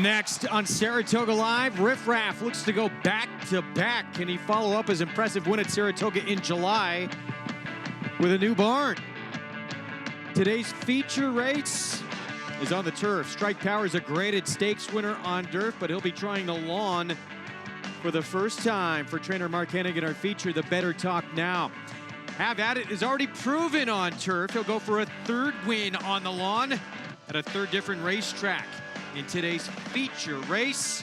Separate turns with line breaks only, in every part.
Next on Saratoga Live, Riff Raff looks to go back-to-back. Can he follow up his impressive win at Saratoga in July with a new barn? Today's feature race is on the turf. Strike Power is a graded stakes winner on dirt, but he'll be trying the lawn for the first time for trainer Mark Hennigan. Our feature, the Better Talk Now. Have At It is already proven on turf. He'll go for a third win on the lawn at a third different racetrack. In today's feature race,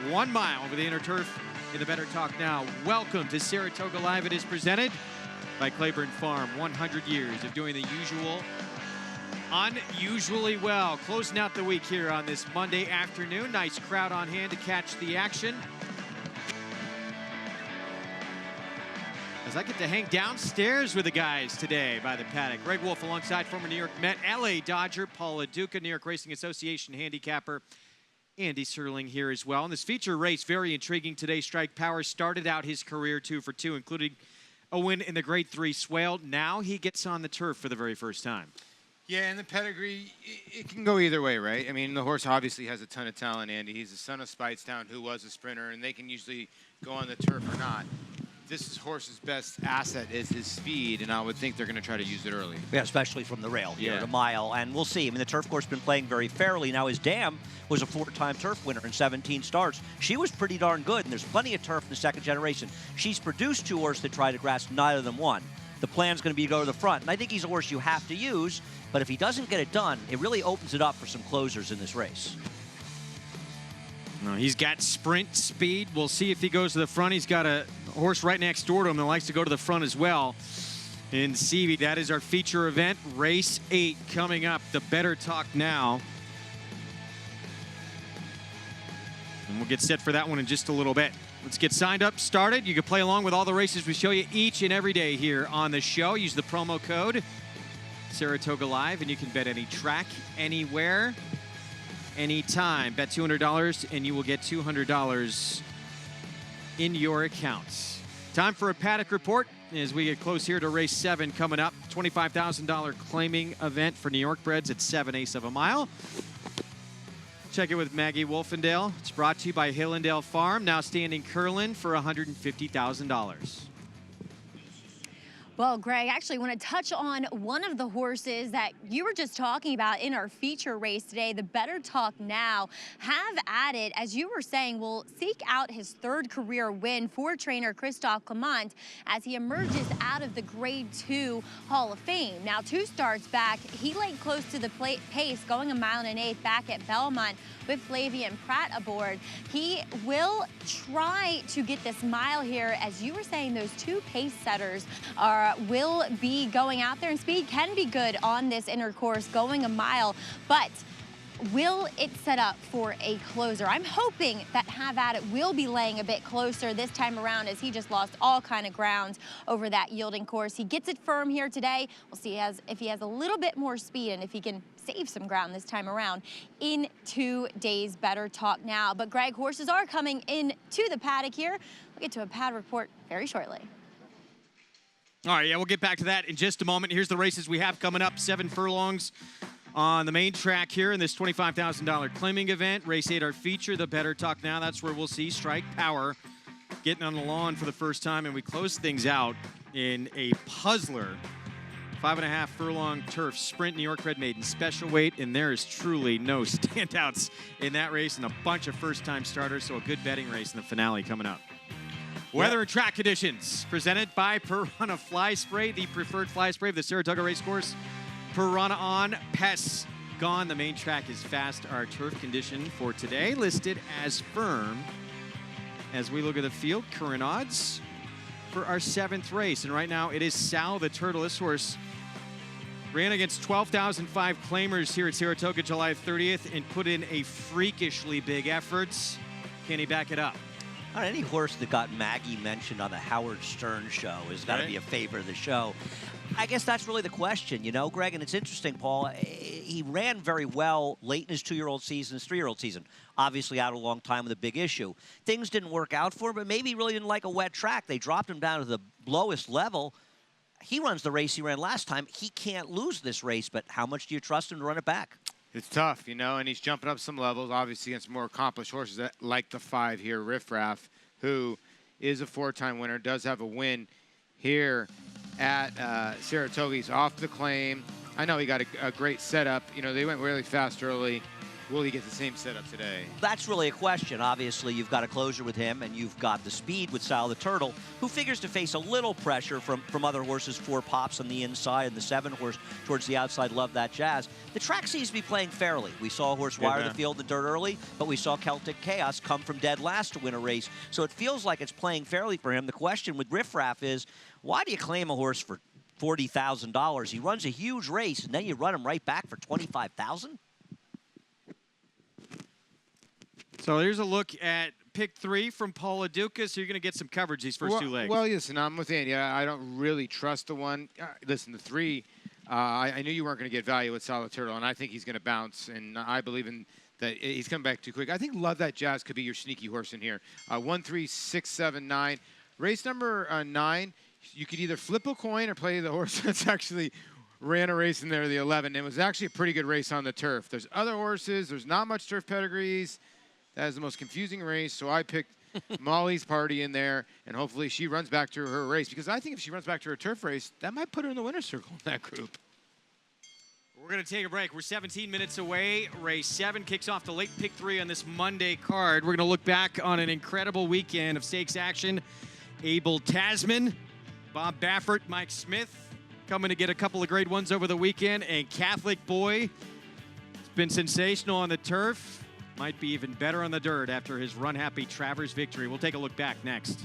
1 mile over the inner turf in the Better Talk Now. Welcome to Saratoga Live. It is presented by Claiborne Farm. 100 years of doing the usual unusually well. Closing out the week here on this Monday afternoon. Nice crowd on hand to catch the action. As I get to hang downstairs with the guys today by the paddock. Greg Wolf alongside former New York Met, LA Dodger, Paul LaDuca, New York Racing Association handicapper, Andy Serling here as well. And this feature race, very intriguing today. Strike Power started out his career 2 for 2, including a win in the Grade 3 Swale. Now he gets on the turf for the very first time.
Yeah, and the pedigree, it can go either way, right? I mean, the horse obviously has a ton of talent, Andy. He's the son of Speightstown, who was a sprinter, and they can usually go on the turf or not. This horse's best asset is his speed, and I would think they're going to try to use it early.
Yeah, especially from the rail here at a mile, and we'll see. I mean, the turf course been playing very fairly. Now, his dam was a 4-time turf winner in 17 starts. She was pretty darn good, and there's plenty of turf in the second generation. She's produced 2 horses that try to grass, neither of them won. The plan's going to be to go to the front, and I think he's a horse you have to use, but if he doesn't get it done, it really opens it up for some closers in this race.
No, he's got sprint speed. We'll see if he goes to the front. He's got a horse right next door to him that likes to go to the front as well. In CV, that is our feature event. Race 8 coming up. The Better Talk Now. And we'll get set for that one in just a little bit. Let's get signed up, started. You can play along with all the races we show you each and every day here on the show. Use the promo code Saratoga Live, and you can bet any track, anywhere, anytime. Bet $200 and you will get $200 in your accounts. Time for a paddock report as we get close here to race 7 coming up. $25,000 claiming event for New York breds at 7/8 of a mile. Check it with Maggie Wolfendale. It's brought to you by Hillendale Farm, now standing Curlin for $150,000.
Well, Greg, actually, I want to touch on one of the horses that you were just talking about in our feature race today, the Better Talk Now. Have At It, as you were saying, will seek out his 3rd career win for trainer Christophe Clement as he emerges out of the Grade 2 Hall of Fame. Now, 2 starts back, he laid close to the pace, going 1 1/8 miles back at Belmont with Flavian Pratt aboard. He will try to get this mile here. As you were saying, those 2 pace setters will be going out there, and speed can be good on this inner course going 1 mile, but will it set up for a closer? I'm hoping that Have At It will be laying a bit closer this time around, as he just lost all kind of ground over that yielding course. He gets it firm here today. We'll see if he has a little bit more speed and if he can save some ground this time around in today's Better Talk Now. But Greg, horses are coming in to the paddock here. We'll get to a pad report very shortly.
All right, yeah, we'll get back to that in just a moment. Here's the races we have coming up. 7 furlongs on the main track here in this $25,000 claiming event. Race 8, our feature, the Better Talk Now. That's where we'll see Strike Power getting on the lawn for the first time, and we close things out in a puzzler. 5.5 furlong turf sprint, New York Red Maiden special weight, and there is truly no standouts in that race and a bunch of first-time starters, so a good betting race in the finale coming up. Weather and track conditions presented by Piranha Fly Spray, the preferred fly spray of the Saratoga Racecourse. Piranha on, pests gone. The main track is fast. Our turf condition for today listed as firm. As we look at the field, current odds for our 7th race. And right now it is Sal the Turtle. This horse ran against 12,005 claimers here at Saratoga July 30th and put in a freakishly big effort. Can he back it up?
Any horse that got Maggie mentioned on the Howard Stern show has got to be a favorite of the show. I guess that's really the question, you know, Greg, and it's interesting, Paul. He ran very well late in his 2-year-old season, his 3-year-old season. Obviously out a long time with a big issue. Things didn't work out for him, but maybe he really didn't like a wet track. They dropped him down to the lowest level. He runs the race he ran last time. He can't lose this race, but how much do you trust him to run it back?
It's tough, you know, and he's jumping up some levels, obviously, against more accomplished horses like the 5 here, Riff Raff, who is a 4-time winner, does have a win here at Saratoga. He's off the claim. I know he got a great setup. You know, they went really fast early. Will he get the same setup today?
That's really a question. Obviously, you've got a closer with him, and you've got the speed with Sal the Turtle, who figures to face a little pressure from other horses, 4 Pops on the inside and the 7 horse towards the outside. Love That Jazz. The track seems to be playing fairly. We saw a horse wire the field in the dirt early, but we saw Celtic Chaos come from dead last to win a race. So it feels like it's playing fairly for him. The question with Riff Raff is, why do you claim a horse for $40,000? He runs a huge race, and then you run him right back for $25,000?
So here's a look at pick 3 from Paula Dukas. So you're going to get some coverage these first 2 legs.
Well, listen, I'm with Andy. I don't really trust the 1. Listen, the 3, I knew you weren't going to get value with Solid Turtle, and I think he's going to bounce, and I believe in that he's coming back too quick. I think Love That Jazz could be your sneaky horse in here. 1, 3, 6, 7, 9. Race number 9, you could either flip a coin or play the horse that's actually ran a race in there, the 11. It was actually a pretty good race on the turf. There's other horses. There's not much turf pedigrees. That is the most confusing race, so I picked Molly's Party in there, and hopefully she runs back to her race, because I think if she runs back to her turf race, that might put her in the winner's circle in that group.
We're going to take a break. We're 17 minutes away. Race 7 kicks off the late pick 3 on this Monday card. We're going to look back on an incredible weekend of stakes action. Abel Tasman, Bob Baffert, Mike Smith coming to get a couple of grade 1s over the weekend, and Catholic Boy. It's been sensational on the turf. Might be even better on the dirt after his run-happy Travers victory. We'll take a look back next.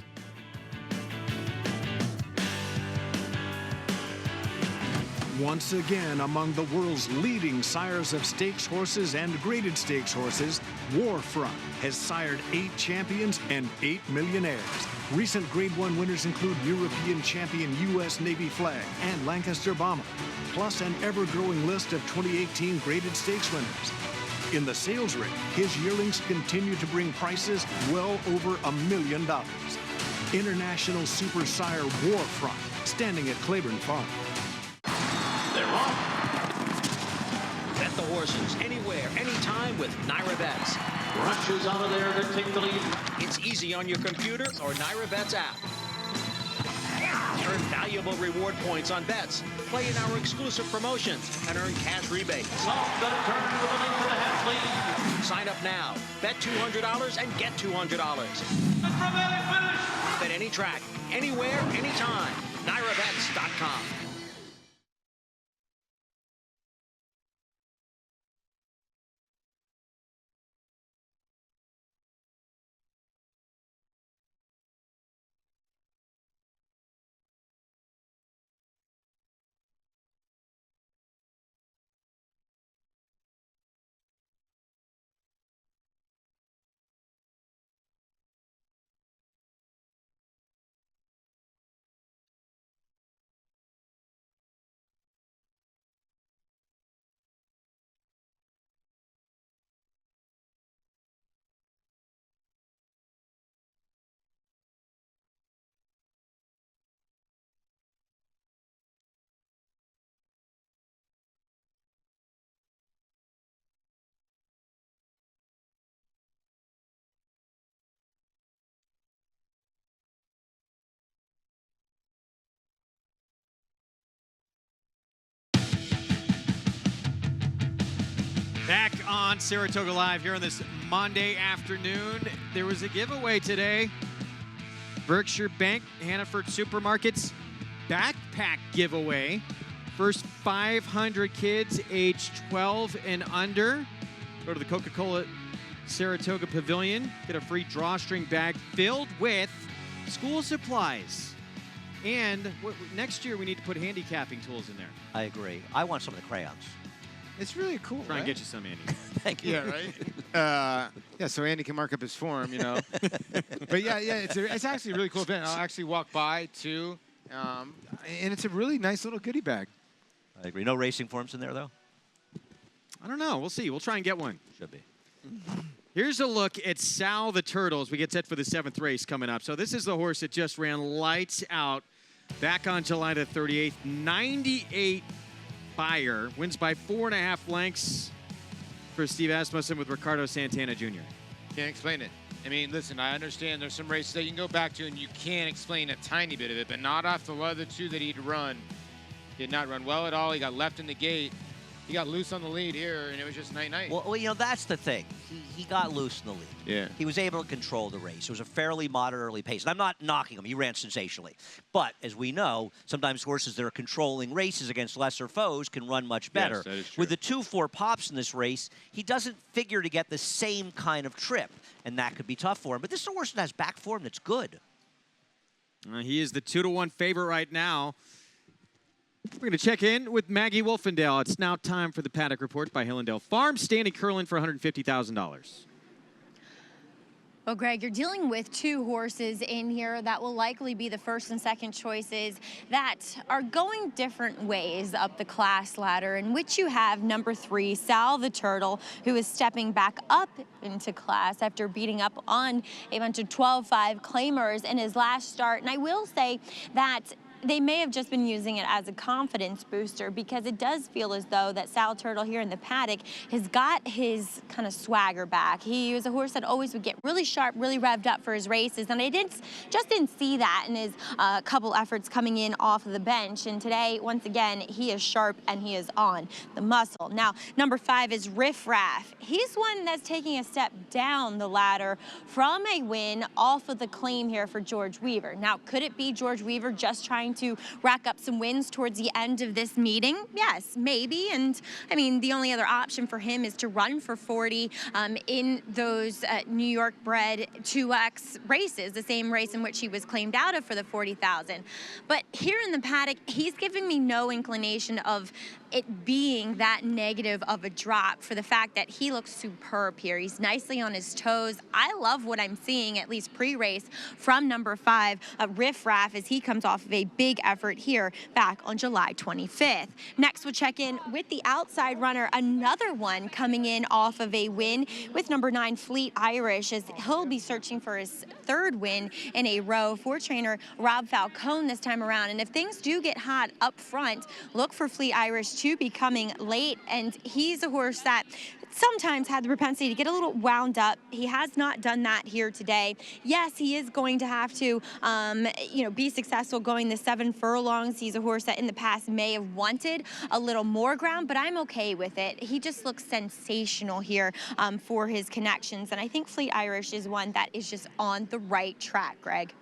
Once again, among the world's leading sires of stakes horses and graded stakes horses, Warfront has sired 8 champions and 8 millionaires. Recent Grade 1 winners include European champion U.S. Navy Flag and Lancaster Bomber, plus an ever-growing list of 2018 graded stakes winners. In the sales ring, his yearlings continue to bring prices well over $1 million. International Super Sire Warfront, standing at Claiborne Farm.
They're off. Bet the horses anywhere, anytime with Naira Bets. Rushes out of there to take the lead. It's easy on your computer or Naira Bets app. Earn valuable reward points on bets. Play in our exclusive promotions and earn cash rebates. Sign up now. Bet $200 and get $200. Bet any track, anywhere, anytime. NairaBets.com.
Back on Saratoga Live here on this Monday afternoon. There was a giveaway today. Berkshire Bank, Hannaford Supermarkets backpack giveaway. First 500 kids aged 12 and under. Go to the Coca-Cola Saratoga Pavilion. Get a free drawstring bag filled with school supplies. And next year we need to put handicapping tools in there.
I agree. I want some of the crayons.
It's really cool,
Try and
right?
get you some, Andy.
Thank you.
Yeah, right? Yeah, so Andy can mark up his form, you know. But yeah, it's actually a really cool event. I'll actually walk by, too. And it's a really nice little goodie bag.
I agree. No racing forms in there, though?
I don't know. We'll see. We'll try and get one.
Should be.
Here's a look at Sal the Turtle as we get set for the 7th race coming up. So this is the horse that just ran lights out back on July the 38th. 98 buyer, wins by 4.5 lengths. for Steve Asmussen with Ricardo Santana Jr.?
Can't explain it. I mean, listen, I understand there's some races that you can go back to and you can explain a tiny bit of it, but not off the other two that he'd run. Did not run well at all. He got left in the gate. He got loose on the lead here, and it was just night-night.
Well, you know, that's the thing. He got loose in the lead.
Yeah.
He was able to control the race. It was a fairly moderate early pace. And I'm not knocking him. He ran sensationally. But, as we know, sometimes horses that are controlling races against lesser foes can run much better.
Yes, that is true.
With the 2-4 pops in this race, he doesn't figure to get the same kind of trip. And that could be tough for him. But this is a horse that has back form that's good.
He is the 2-1 favorite right now. We're going to check in with Maggie Wolfendale. It's now time for the Paddock Report by Hillendale Farm. Standing Curlin for $150,000.
Well, Greg, you're dealing with two horses in here that will likely be the first and second choices that are going different ways up the class ladder, in which you have number 3, Sal the Turtle, who is stepping back up into class after beating up on a bunch of 12-5 claimers in his last start. And I will say that they may have just been using it as a confidence booster, because it does feel as though that Sal Turtle here in the paddock has got his kind of swagger back. He was a horse that always would get really sharp, really revved up for his races, and I just didn't see that in his couple efforts coming in off of the bench. And today, once again, he is sharp and he is on the muscle. Now, number 5 is Riff Raff. He's one that's taking a step down the ladder from a win off of the claim here for George Weaver. Now, could it be George Weaver just trying to rack up some wins towards the end of this meeting? Yes, maybe. And I mean, the only other option for him is to run for 40 in those New York bred 2X races, the same race in which he was claimed out of for the 40,000. But here in the paddock, he's giving me no inclination of it being that negative of a drop, for the fact that he looks superb here. He's nicely on his toes. I love what I'm seeing, at least pre-race, from number 5, Riff Raff, as he comes off of a big effort here back on July 25th. Next, we'll check in with the outside runner, another one coming in off of a win with number 9, Fleet Irish, as he'll be searching for his 3rd win in a row for trainer Rob Falcone this time around. And if things do get hot up front, look for Fleet Irish to be coming late. And he's a horse that sometimes had the propensity to get a little wound up. He has not done that here today. Yes, he is going to have to, be successful going the 7 furlongs. He's a horse that in the past may have wanted a little more ground, but I'm okay with it. He just looks sensational here for his connections. And I think Fleet Irish is one that is just on the right track, Greg.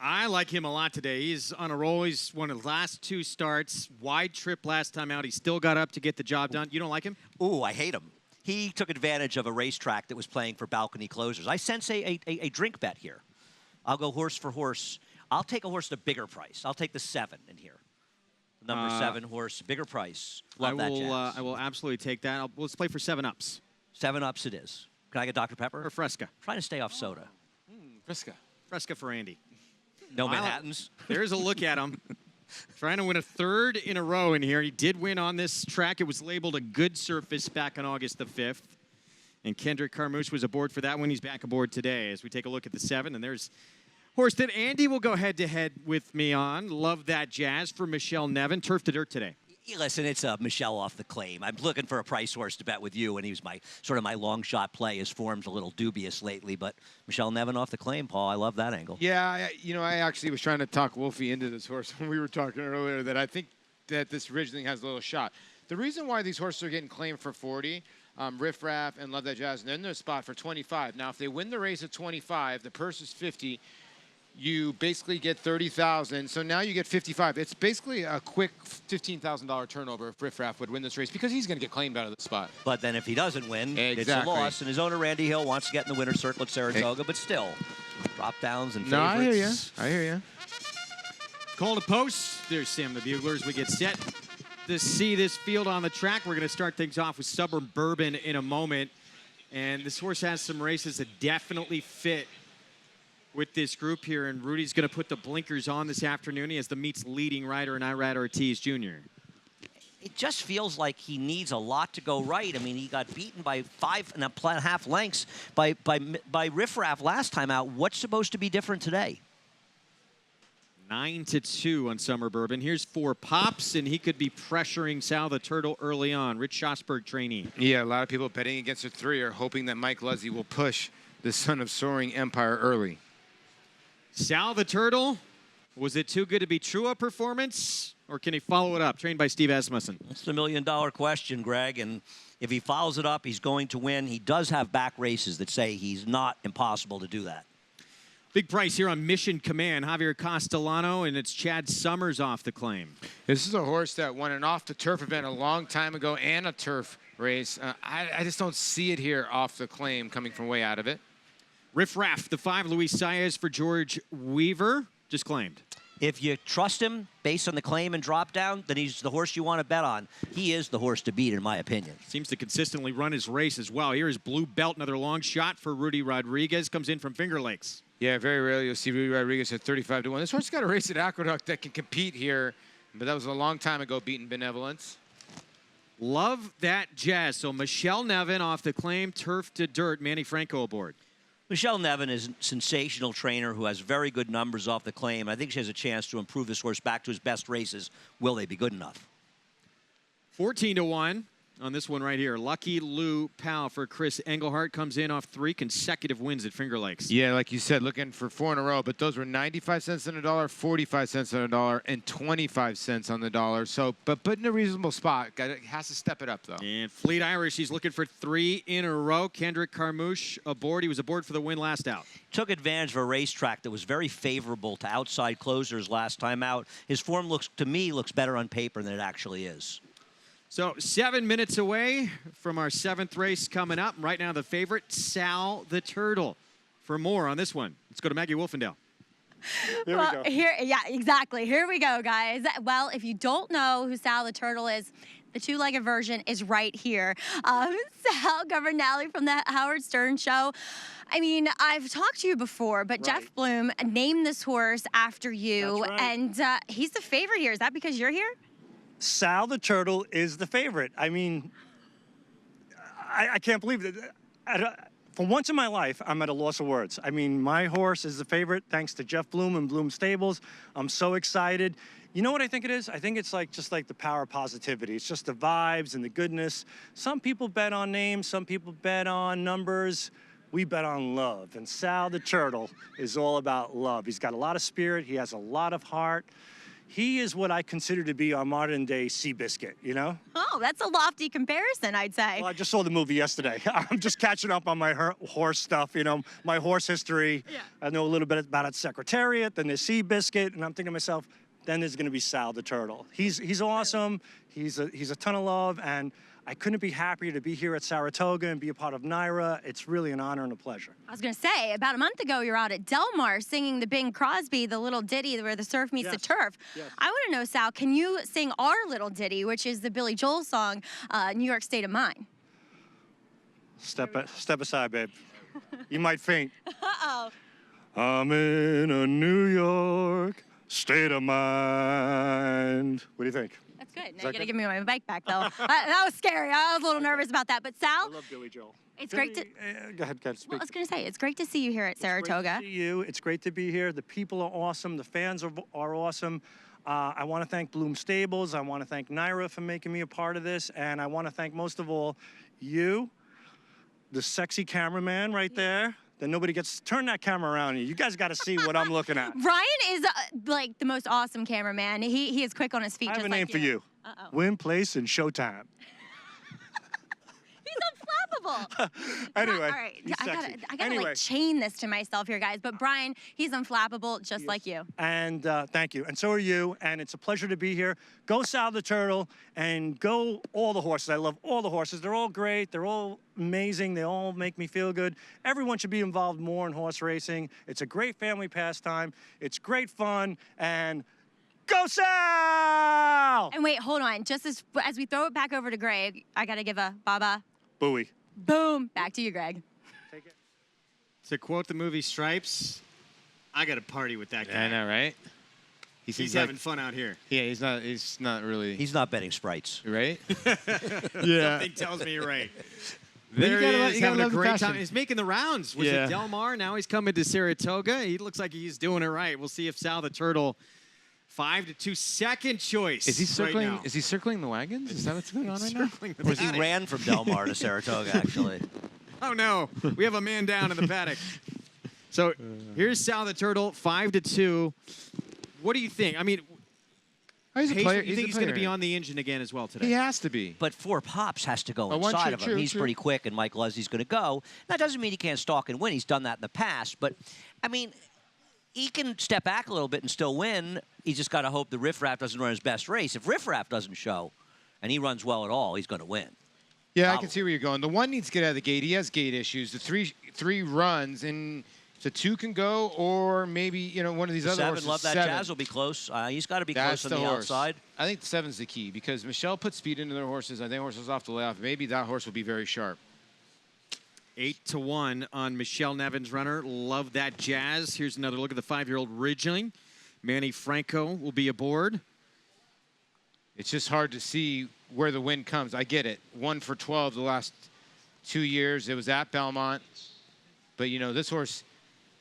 I like him a lot today. He's on a roll. He's won his last 2 starts. Wide trip last time out. He still got up to get the job done. You don't like him?
Ooh, I hate him. He took advantage of a racetrack that was playing for balcony closers. I sense a drink bet here. I'll go horse for horse. I'll take a horse at a bigger price. I'll take the 7 in here. Number 7 horse, bigger price. Love that jazz.
I will absolutely take that. Let's play for 7-ups.
7-ups it is. Can I get Dr. Pepper?
Or Fresca.
Trying to stay off soda.
Fresca.
Fresca for Andy.
No Manhattans.
There's a look at him. Trying to win a 3rd in a row in here. He did win on this track. It was labeled a good surface back on August the 5th. And Kendrick Carmouche was aboard for that one. He's back aboard today as we take a look at the 7. And there's a horse that Andy will go head-to-head with me on. Love that jazz for Michelle Nevin. Turf to dirt today.
Listen, it's Michelle off the claim. I'm looking for a price horse to bet with you, and he was my long shot play. His form's a little dubious lately, but Michelle Nevin off the claim, Paul. I love that angle.
Yeah, I actually was trying to talk Wolfie into this horse when we were talking earlier, that I think that this Ridgeling has a little shot. The reason why these horses are getting claimed for 40, Riff Raff and Love That Jazz, and then there's a spot for 25. Now, if they win the race at 25, the purse is 50. You basically get 30,000, so now you get 55. It's basically a quick $15,000 turnover if Riff Raff would win this race, because he's going to get claimed out of the spot.
But then if he doesn't win,
exactly.
It's a loss. And his owner, Randy Hill, wants to get in the winner's circle at Saratoga, but still, drop downs and favorites.
No, I hear you.
Call to post. There's Sam the Bugler as we get set to see this field on the track. We're going to start things off with Stubborn Bourbon in a moment. And this horse has some races that definitely fit with this group here, and Rudy's going to put the blinkers on this afternoon. He has the meet's leading rider, and Irad Ortiz Jr.
It just feels like he needs a lot to go right. I mean, he got beaten by 5.5 lengths by Riff Raff last time out. What's supposed to be different today?
9-2 on Summer Bourbon. Here's 4 pops, and he could be pressuring Sal the Turtle early on. Rich Schosberg trainee.
Yeah, a lot of people betting against a 3 are hoping that Mike Luzzi will push the Son of Soaring Empire early.
Sal the Turtle, was it too good to be true a performance, or can he follow it up? Trained by Steve Asmussen.
That's the million-dollar question, Greg, and if he follows it up, he's going to win. He does have back races that say he's not impossible to do that.
Big price here on Mission Command. Javier Castellano, and it's Chad Summers off the claim.
This is a horse that won an off-the-turf event a long time ago and a turf race. I just don't see it here off the claim coming from way out of it.
Riff Raff, the 5, Luis Saez for George Weaver, just claimed.
If you trust him based on the claim and drop down, then he's the horse you want to bet on. He is the horse to beat, in my opinion.
Seems to consistently run his race as well. Here is Blue Belt, another long shot for Rudy Rodriguez. Comes in from Finger Lakes.
Yeah, very rarely you'll see Rudy Rodriguez at 35-1. This horse got a race at Aqueduct that can compete here, but that was a long time ago beating Benevolence.
Love that jazz. So Michelle Nevin off the claim, turf to dirt. Manny Franco aboard.
Michelle Nevin is a sensational trainer who has very good numbers off the claim. I think she has a chance to improve this horse back to his best races. Will they be good enough?
14-1 on this one right here. Lucky Lou Pal for Chris Engelhart comes in off 3 consecutive wins at Finger Lakes.
Yeah, like you said, looking for 4 in a row, but those were 95 cents on the dollar, 45 cents on the dollar, and 25 cents on the dollar. So, but in a reasonable spot. Has to step it up, though.
And Fleet Irish, he's looking for 3 in a row. Kendrick Carmouche aboard. He was aboard for the win last out.
Took advantage of a racetrack that was very favorable to outside closers last time out. His form looks better on paper than it actually is.
So 7 minutes away from our 7th race coming up. Right now, the favorite, Sal the Turtle. For more on this one, let's go to Maggie Wolfendale.
Here we go. Yeah, exactly. Here we go, guys. Well, if you don't know who Sal the Turtle is, the 2-legged version is right here. Sal Governale from the Howard Stern Show. I mean, I've talked to you before, but
Right.
Jeff Bloom named this horse after you,
That's right.
and he's the favorite here. Is that because you're here?
Sal the Turtle is the favorite. I mean, I can't believe it. For once in my life, I'm at a loss of words. I mean, my horse is the favorite thanks to Jeff Bloom and Bloom Stables. I'm so excited. You know what I think it is? I think it's just like the power of positivity. It's just the vibes and the goodness. Some people bet on names, some people bet on numbers. We bet on love. And Sal the Turtle is all about love. He's got a lot of spirit. He has a lot of heart. He is what I consider to be our modern day Seabiscuit, you know?
Oh, that's a lofty comparison, I'd say.
Well, I just saw the movie yesterday. I'm just catching up on my horse stuff, you know, my horse history.
Yeah.
I know a little bit about its Secretariat, then there's Seabiscuit, and I'm thinking to myself, then there's going to be Sal the Turtle. He's awesome. He's a ton of love, and I couldn't be happier to be here at Saratoga and be a part of NYRA. It's really an honor and a pleasure.
I was going to say, about a month ago, you were out at Del Mar singing the Bing Crosby, the little ditty where the surf meets the turf.
Yes.
I want to know, Sal, can you sing our little ditty, which is the Billy Joel song, New York State of Mind?
Step aside, babe. You might faint.
Uh-oh.
I'm in a New York state of mind. What do you think?
That's good. Now you
that
got to
good?
give me my bike back, though. That was scary. I was a little nervous about that. But, Sal,
I love Billy Joel.
it's great to...
Go ahead, speak.
Well, I was going to say, it's great to see you here at Saratoga.
It's great to see you. It's great to be here. The people are awesome. The fans are awesome. I want to thank Bloom Stables. I want to thank NYRA for making me a part of this. And I want to thank, most of all, you, the sexy cameraman right there. That nobody gets... Turn that camera around. You guys got to see what I'm looking at.
Ryan is, like, the most awesome cameraman. He is quick on his feet,
I have
just
a name
like
for you.
Uh-oh.
Win, place, and showtime.
He's unflappable.
Anyway,
All right,
he's
I
sexy.
gotta
Anyway.
like chain this to myself here, guys. But Brian, he's unflappable, just like you.
And thank you. And so are you. And it's a pleasure to be here. Go Sal the Turtle and go all the horses. I love all the horses. They're all great. They're all amazing. They all make me feel good. Everyone should be involved more in horse racing. It's a great family pastime. It's great fun. And go Sal!
And wait, hold on. Just as we throw it back over to Greg, I gotta give a baba.
Bowie.
Boom. Back to you, Greg.
Take it.
To quote the movie Stripes, I got to party with that guy.
I know, right?
He's having fun out here.
Yeah, he's not really.
He's not betting sprites.
Right? Yeah.
Something tells me you're right. There he
You
is,
gotta
having a
love the
great
passion.
time. He's making the rounds. Was
Yeah.
it Del Mar? Now he's coming to Saratoga. He looks like he's doing it right. We'll see if Sal the Turtle, 5-2, second choice.
Is he circling?
Right now.
Is he circling the wagons? Is that what's going on right now?
Circling the
Or he
paddock.
ran from Del Mar to Saratoga, actually.
Oh no, we have a man down in the paddock. So here's Sal the Turtle, 5-2. What do you think? I mean,
He's a
Hayes,
player.
you think he's going to be on the engine again as well today?
He has to be.
But 4 Pops has to go
Oh, one,
inside
true,
of him.
true,
He's
true.
pretty quick, and Mike Leslie's going to go. That doesn't mean he can't stalk and win. He's done that in the past. But, I mean, he can step back a little bit and still win. He's just got to hope the Riff Raff doesn't run his best race. If Riff Raff doesn't show and he runs well at all, he's going to win.
Yeah, I
Probably.
can see where you're going. The 1 needs to get out of the gate. He has gate issues. The three runs, and the 2 can go, or maybe one of these
The
other
7,
horses.
Love That
7.
Jazz will be close. He's got to be
That's
close on the
horse.
outside.
I think the 7's the key because Michelle put speed into their horses. I think horses off the layoff. Maybe that horse will be very sharp.
8-1 on Michelle Nevin's runner. Love That Jazz. Here's another look at the 5-year-old Ridgeling. Manny Franco will be aboard.
It's just hard to see where the wind comes. I get it. 1 for 12 the last 2 years. It was at Belmont. But, this horse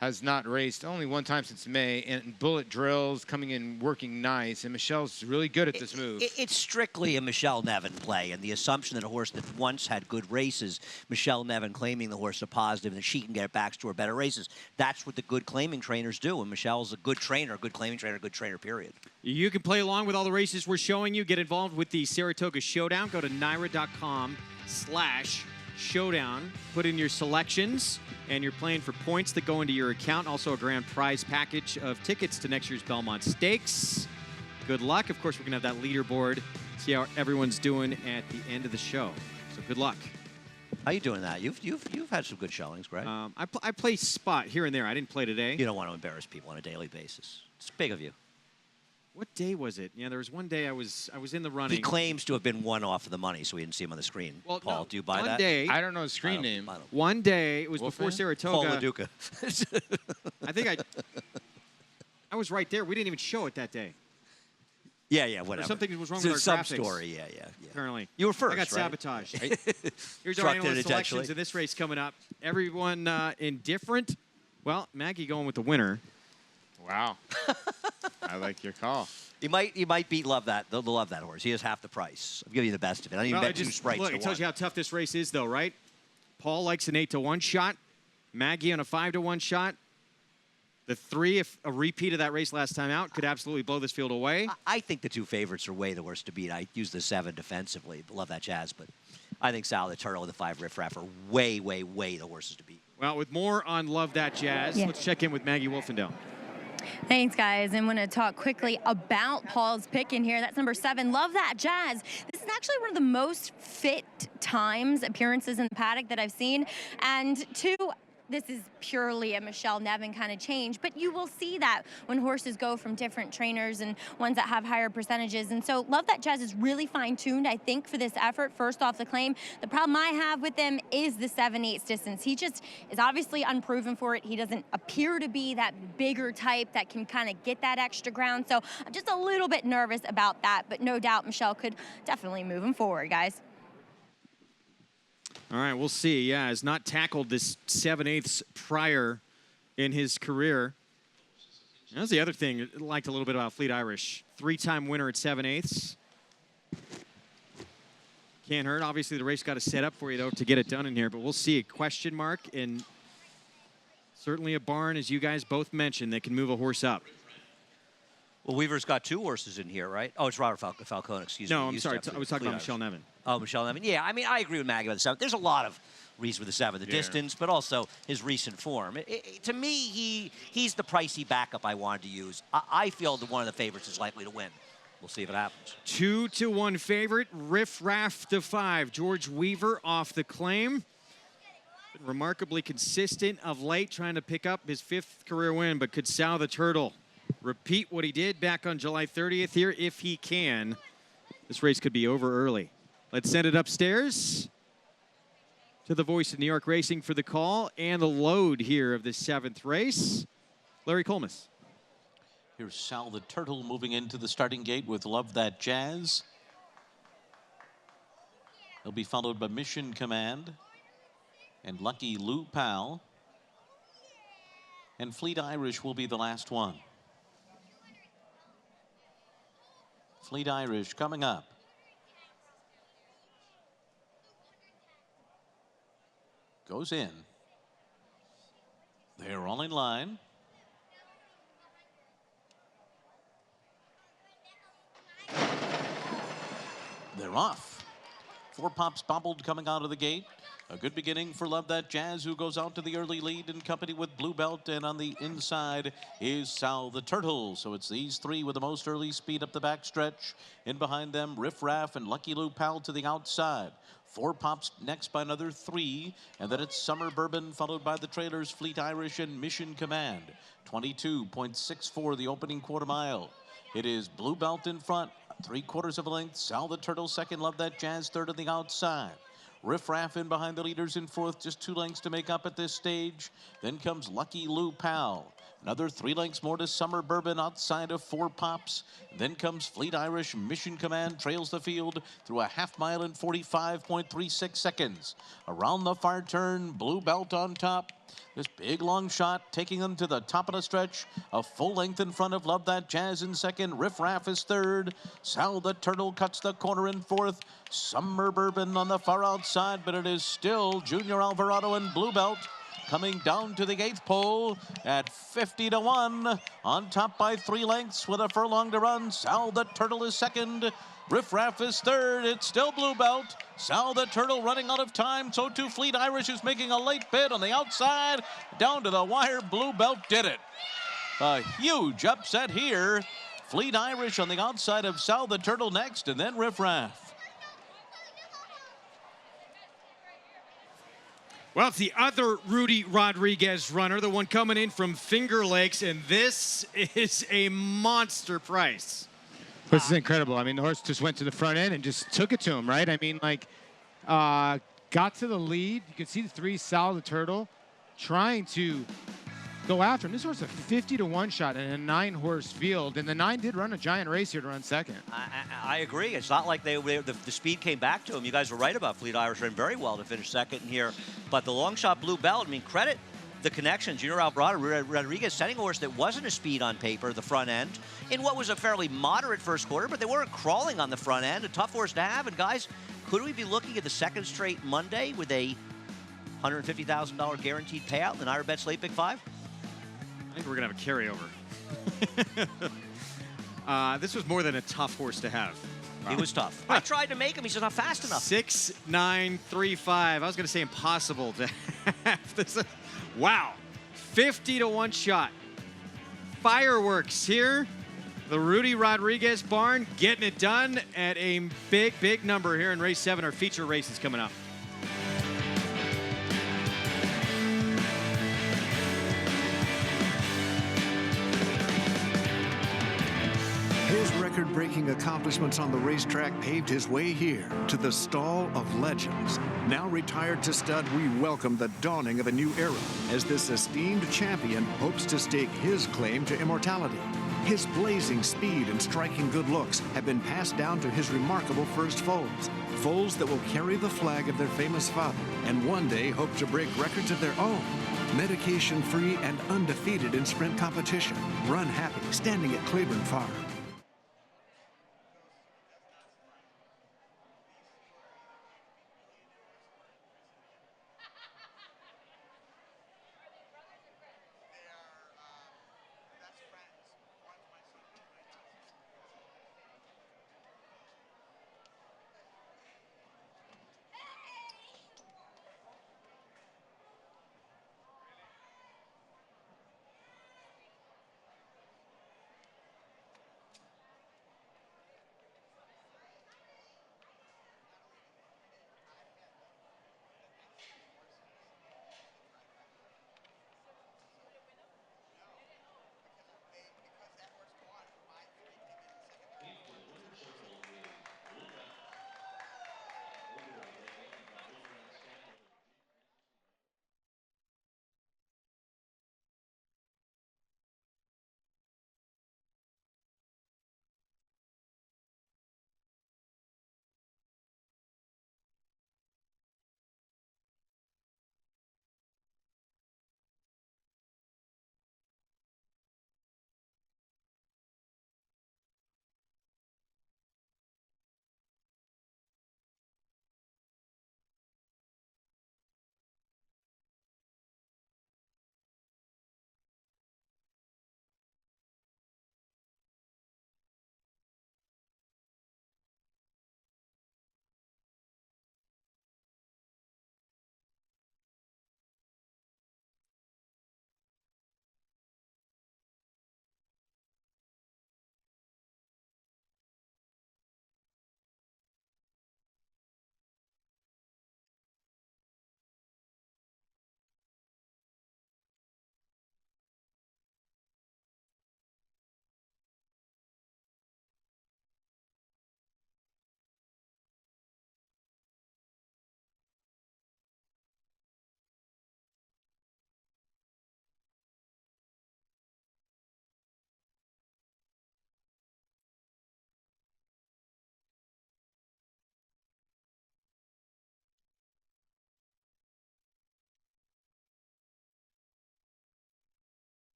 has not raced only 1 time since May, and bullet drills coming in working nice, and Michelle's really good at this move.
It's strictly a Michelle Nevin play, and the assumption that a horse that once had good races, Michelle Nevin claiming the horse a positive, and that she can get it back to her better races. That's what the good claiming trainers do, and Michelle's a good trainer, good claiming trainer, good trainer, period.
You can play along with all the races we're showing you. Get involved with the Saratoga Showdown. Go to NYRA.com/showdown. Put in your selections, and you're playing for points that go into your account. Also a grand prize package of tickets to next year's Belmont Stakes. Good luck. Of course, we're going to have that leaderboard. See how everyone's doing at the end of the show. So good luck.
How you doing that? You've had some good showings, Greg.
I play spot here and there. I didn't play today.
You don't want to embarrass people on a daily basis. It's big of you.
What day was it? Yeah, there was one day I was in the running.
He claims to have been one off of the money, so we didn't see him on the screen.
Well,
Paul,
no,
do you buy
one
that?
day,
I don't know his screen name.
One day, it was
Wolfman?
before
Paul
Saratoga.
LaDuca.
I think I was right there. We didn't even show it that day.
Yeah, whatever.
Something was wrong
It's
with our
some
graphics.
story, yeah.
Apparently.
You were first,
I got
right?
sabotaged. Here's our
Trucked
annual
it
selections
intentionally.
in this race coming up. Everyone indifferent. Well, Maggie going with the winner.
Wow. I like your call.
You might beat Love That. They'll love that horse. He has half the price. I'm giving you the best of it. I didn't even
Well,
bet 2 sprites
look,
to
it tells
1.
you how tough this race is, though, right? Paul likes an 8-1 shot. Maggie on a 5-1 shot. The 3, if a repeat of that race last time out, could absolutely blow this field away.
I think the 2 favorites are way the worst to beat. I use the 7 defensively. Love That Jazz, but I think Sal the Turtle and the 5 Riff Raff are way the horses to beat.
Well, with more on Love That Jazz, let's check in with Maggie Wolfendale.
Thanks, guys. I'm going to talk quickly about Paul's pick in here. That's number 7, Love That Jazz. This is actually one of the most fit appearances in the paddock that I've seen. And 2, this is purely a Michelle Nevin kind of change, but you will see that when horses go from different trainers and ones that have higher percentages. And so Love That Jazz is really fine-tuned, I think, for this effort, first off the claim. The problem I have with him is the 7/8 distance. He just is obviously unproven for it. He doesn't appear to be that bigger type that can kind of get that extra ground. So I'm just a little bit nervous about that, but no doubt Michelle could definitely move him forward, guys.
All right, we'll see. Yeah, has not tackled this 7/8 prior in his career. That's the other thing I liked a little bit about Fleet Irish. 3-time winner at 7/8. Can't hurt. Obviously, the race got to set up for you, though, to get it done in here. But we'll see. A question mark, and certainly a barn, as you guys both mentioned, that can move a horse up.
Well, Weaver's got 2 horses in here, right? Oh, it's Robert Falcone, excuse me.
No, I'm
You
sorry.
stepped
I was
in.
talking about
Fleet
Michelle
Irish.
Nevin.
Oh, Michelle Nevin. Yeah, I mean, I agree with Maggie about the 7. There's a lot of reasons with the 7. The distance, but also his recent form. To me, he's the pricey backup I wanted to use. I feel that one of the favorites is likely to win. We'll see if it happens.
2-1 favorite. Riff Raff to 5. George Weaver off the claim. Been remarkably consistent of late, trying to pick up his 5th career win, but could Sal the Turtle repeat what he did back on July 30th here if he can? This race could be over early. Let's send it upstairs to the voice of New York Racing for the call and the load here of the 7th race. Larry Colmus.
Here's Sal the Turtle moving into the starting gate with Love That Jazz. He'll be followed by Mission Command. and Lucky Lou Pal. And Fleet Irish will be the last one. Fleet Irish coming up. Goes in. They're all in line. They're off. 4 pops bobbled coming out of the gate. A good beginning for Love That Jazz, who goes out to the early lead in company with Blue Belt. And on the inside is Sal the Turtle. So it's these 3 with the most early speed up the backstretch. In behind them, Riff Raff and Lucky Lou Pal to the outside. 4 pops next by another 3. And then it's Summer Bourbon, followed by the trailers Fleet Irish and Mission Command. 22.64 the opening quarter mile. It is Blue Belt in front, 3/4 of a length. Sal the Turtle second, Love That Jazz third on the outside. Riff Raff in behind the leaders in fourth, just 2 lengths to make up at this stage. Then comes Lucky Lou Pal. Another 3 lengths more to Summer Bourbon outside of 4 pops. Then comes Fleet Irish. Mission Command trails the field through a half mile in 45.36 seconds. Around the far turn, Blue Belt on top. This big long shot taking them to the top of the stretch. A full length in front of Love That Jazz in second. Riff Raff is third. Sal the Turtle cuts the corner in fourth. Summer Bourbon on the far outside, but it is still Junior Alvarado and Blue Belt coming down to the 8th pole at 50-1. On top by 3 lengths with a furlong to run. Sal the Turtle is second. Riff Raff is third. It's still Blue Belt. Sal the Turtle running out of time. So too Fleet Irish is making a late bid on the outside. Down to the wire, Blue Belt did it. A huge upset here. Fleet Irish on the outside of Sal the Turtle next, and then Riff Raff.
Well, it's the other Rudy Rodriguez runner, the one coming in from Finger Lakes, and this is a monster price.
This is incredible. I mean, the horse just went to the front end and just took it to him, right? I mean, like, got to the lead. You can see the 3, Sal the Turtle, trying to go after him. This horse is a 50-1 shot in a 9-horse field, and the 9 did run a giant race here to run second.
I agree. It's not like the speed came back to him. You guys were right about Fleet Irish ran very well to finish second here. But the long shot Blue Belt, I mean, credit the connections. Junior Alvarado, Rodriguez setting a horse that wasn't a speed on paper, the front end, in what was a fairly moderate first quarter, but they weren't crawling on the front end. A tough horse to have. And guys, could we be looking at the second straight Monday with a $150,000 guaranteed payout in the Ira Bets Late Pick 5?
I think we're going to have a carryover. This was more than a tough horse to have.
It was tough. I tried to make him. He's just not fast enough.
6.935. I was going to say impossible to have this. Wow. 50-1 shot. Fireworks here. The Rudy Rodriguez barn getting it done at a big, big number here in race 7. Our feature race is coming up.
His record-breaking accomplishments on the racetrack paved his way here to the Stall of Legends. Now retired to stud, we welcome the dawning of a new era as this esteemed champion hopes to stake his claim to immortality. His blazing speed and striking good looks have been passed down to his remarkable first foals. Foals that will carry the flag of their famous father and one day hope to break records of their own. Medication-free and undefeated in sprint competition. Run happy, standing at Claiborne Farm.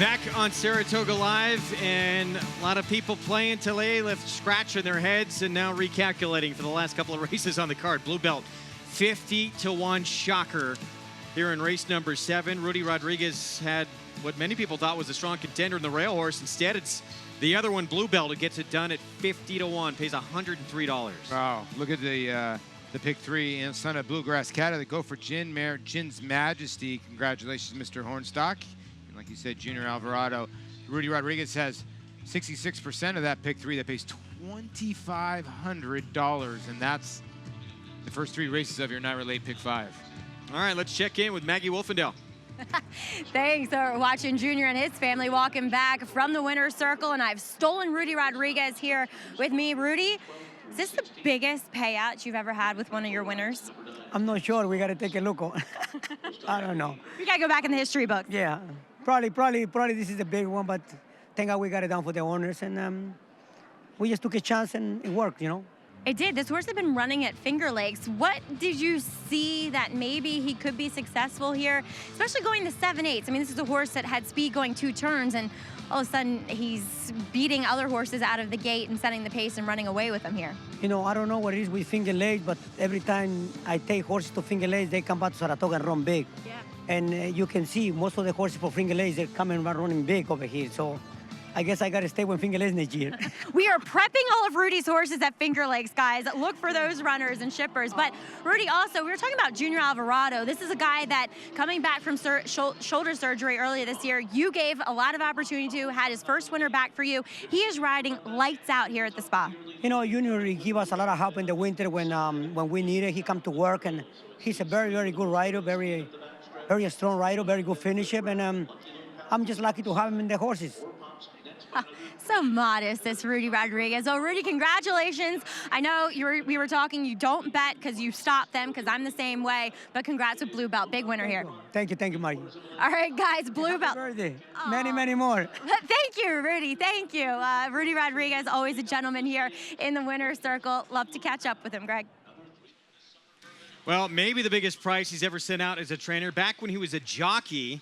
Back on Saratoga Live, and a lot of people playing till they left scratching their heads and now recalculating for the last couple of races on the card. Blue Belt, 50-1 shocker here in race number 7. Rudy Rodriguez had what many people thought was a strong contender in the rail horse. Instead, it's the other one, Blue Belt, who gets it done at 50-1, pays $103.
Wow, look at the pick 3 and son of Bluegrass Cat. They go for Gin Mare, Gin's Majesty. Congratulations, Mr. Hornstock. And like you said, Junior Alvarado. Rudy Rodriguez has 66% of that pick 3. That pays $2,500, and that's the first 3 races of your NYRA Late Pick 5.
All right, let's check in with Maggie Wolfendale.
Thanks for watching Junior and his family walking back from the winner's circle, and I've stolen Rudy Rodriguez here with me. Rudy, is this the biggest payout you've ever had with one of your winners?
I'm not sure. We got to take a look. I don't know.
You got to go back in the history book.
Yeah, probably this is the big one, but thank God we got it done for the owners, and we just took a chance and it worked, you know.
It did. This horse had been running at Finger Lakes. What did you see that maybe he could be successful here, especially going to 7/8? I mean, this is a horse that had speed going 2 turns, and all of a sudden he's beating other horses out of the gate and setting the pace and running away with them here.
You know, I don't know what it is with Finger Lakes, but every time I take horses to Finger Lakes, they come back to Saratoga and run big.
Yeah.
And you can see most of the horses for Finger Lakes, they're coming and running big over here. So I guess I got to stay with Finger Lakes next year.
We are prepping all of Rudy's horses at Finger Lakes, guys. Look for those runners and shippers. But Rudy, also, we were talking about Junior Alvarado. This is a guy that, coming back from shoulder surgery earlier this year, you gave a lot of opportunity to, had his first winner back for you. He is riding lights out here at the spa.
You know, Junior gave us a lot of help in the winter when we needed. He come to work, and he's a very, very good rider, very, very strong rider, very good finisher, and I'm just lucky to have him in the horses.
So modest, this Rudy Rodriguez. Oh, Rudy, congratulations. I know we were talking, you don't bet because you stop them, because I'm the same way, but congrats with Blue Belt. Big winner here.
Thank you, Mike.
All right, guys, Blue Belt.
Happy birthday. Many, many more.
Thank you, Rudy. Thank you. Rudy Rodriguez, always a gentleman here in the winner's circle. Love to catch up with him, Greg.
Well, maybe the biggest price he's ever sent out as a trainer. Back when he was a jockey,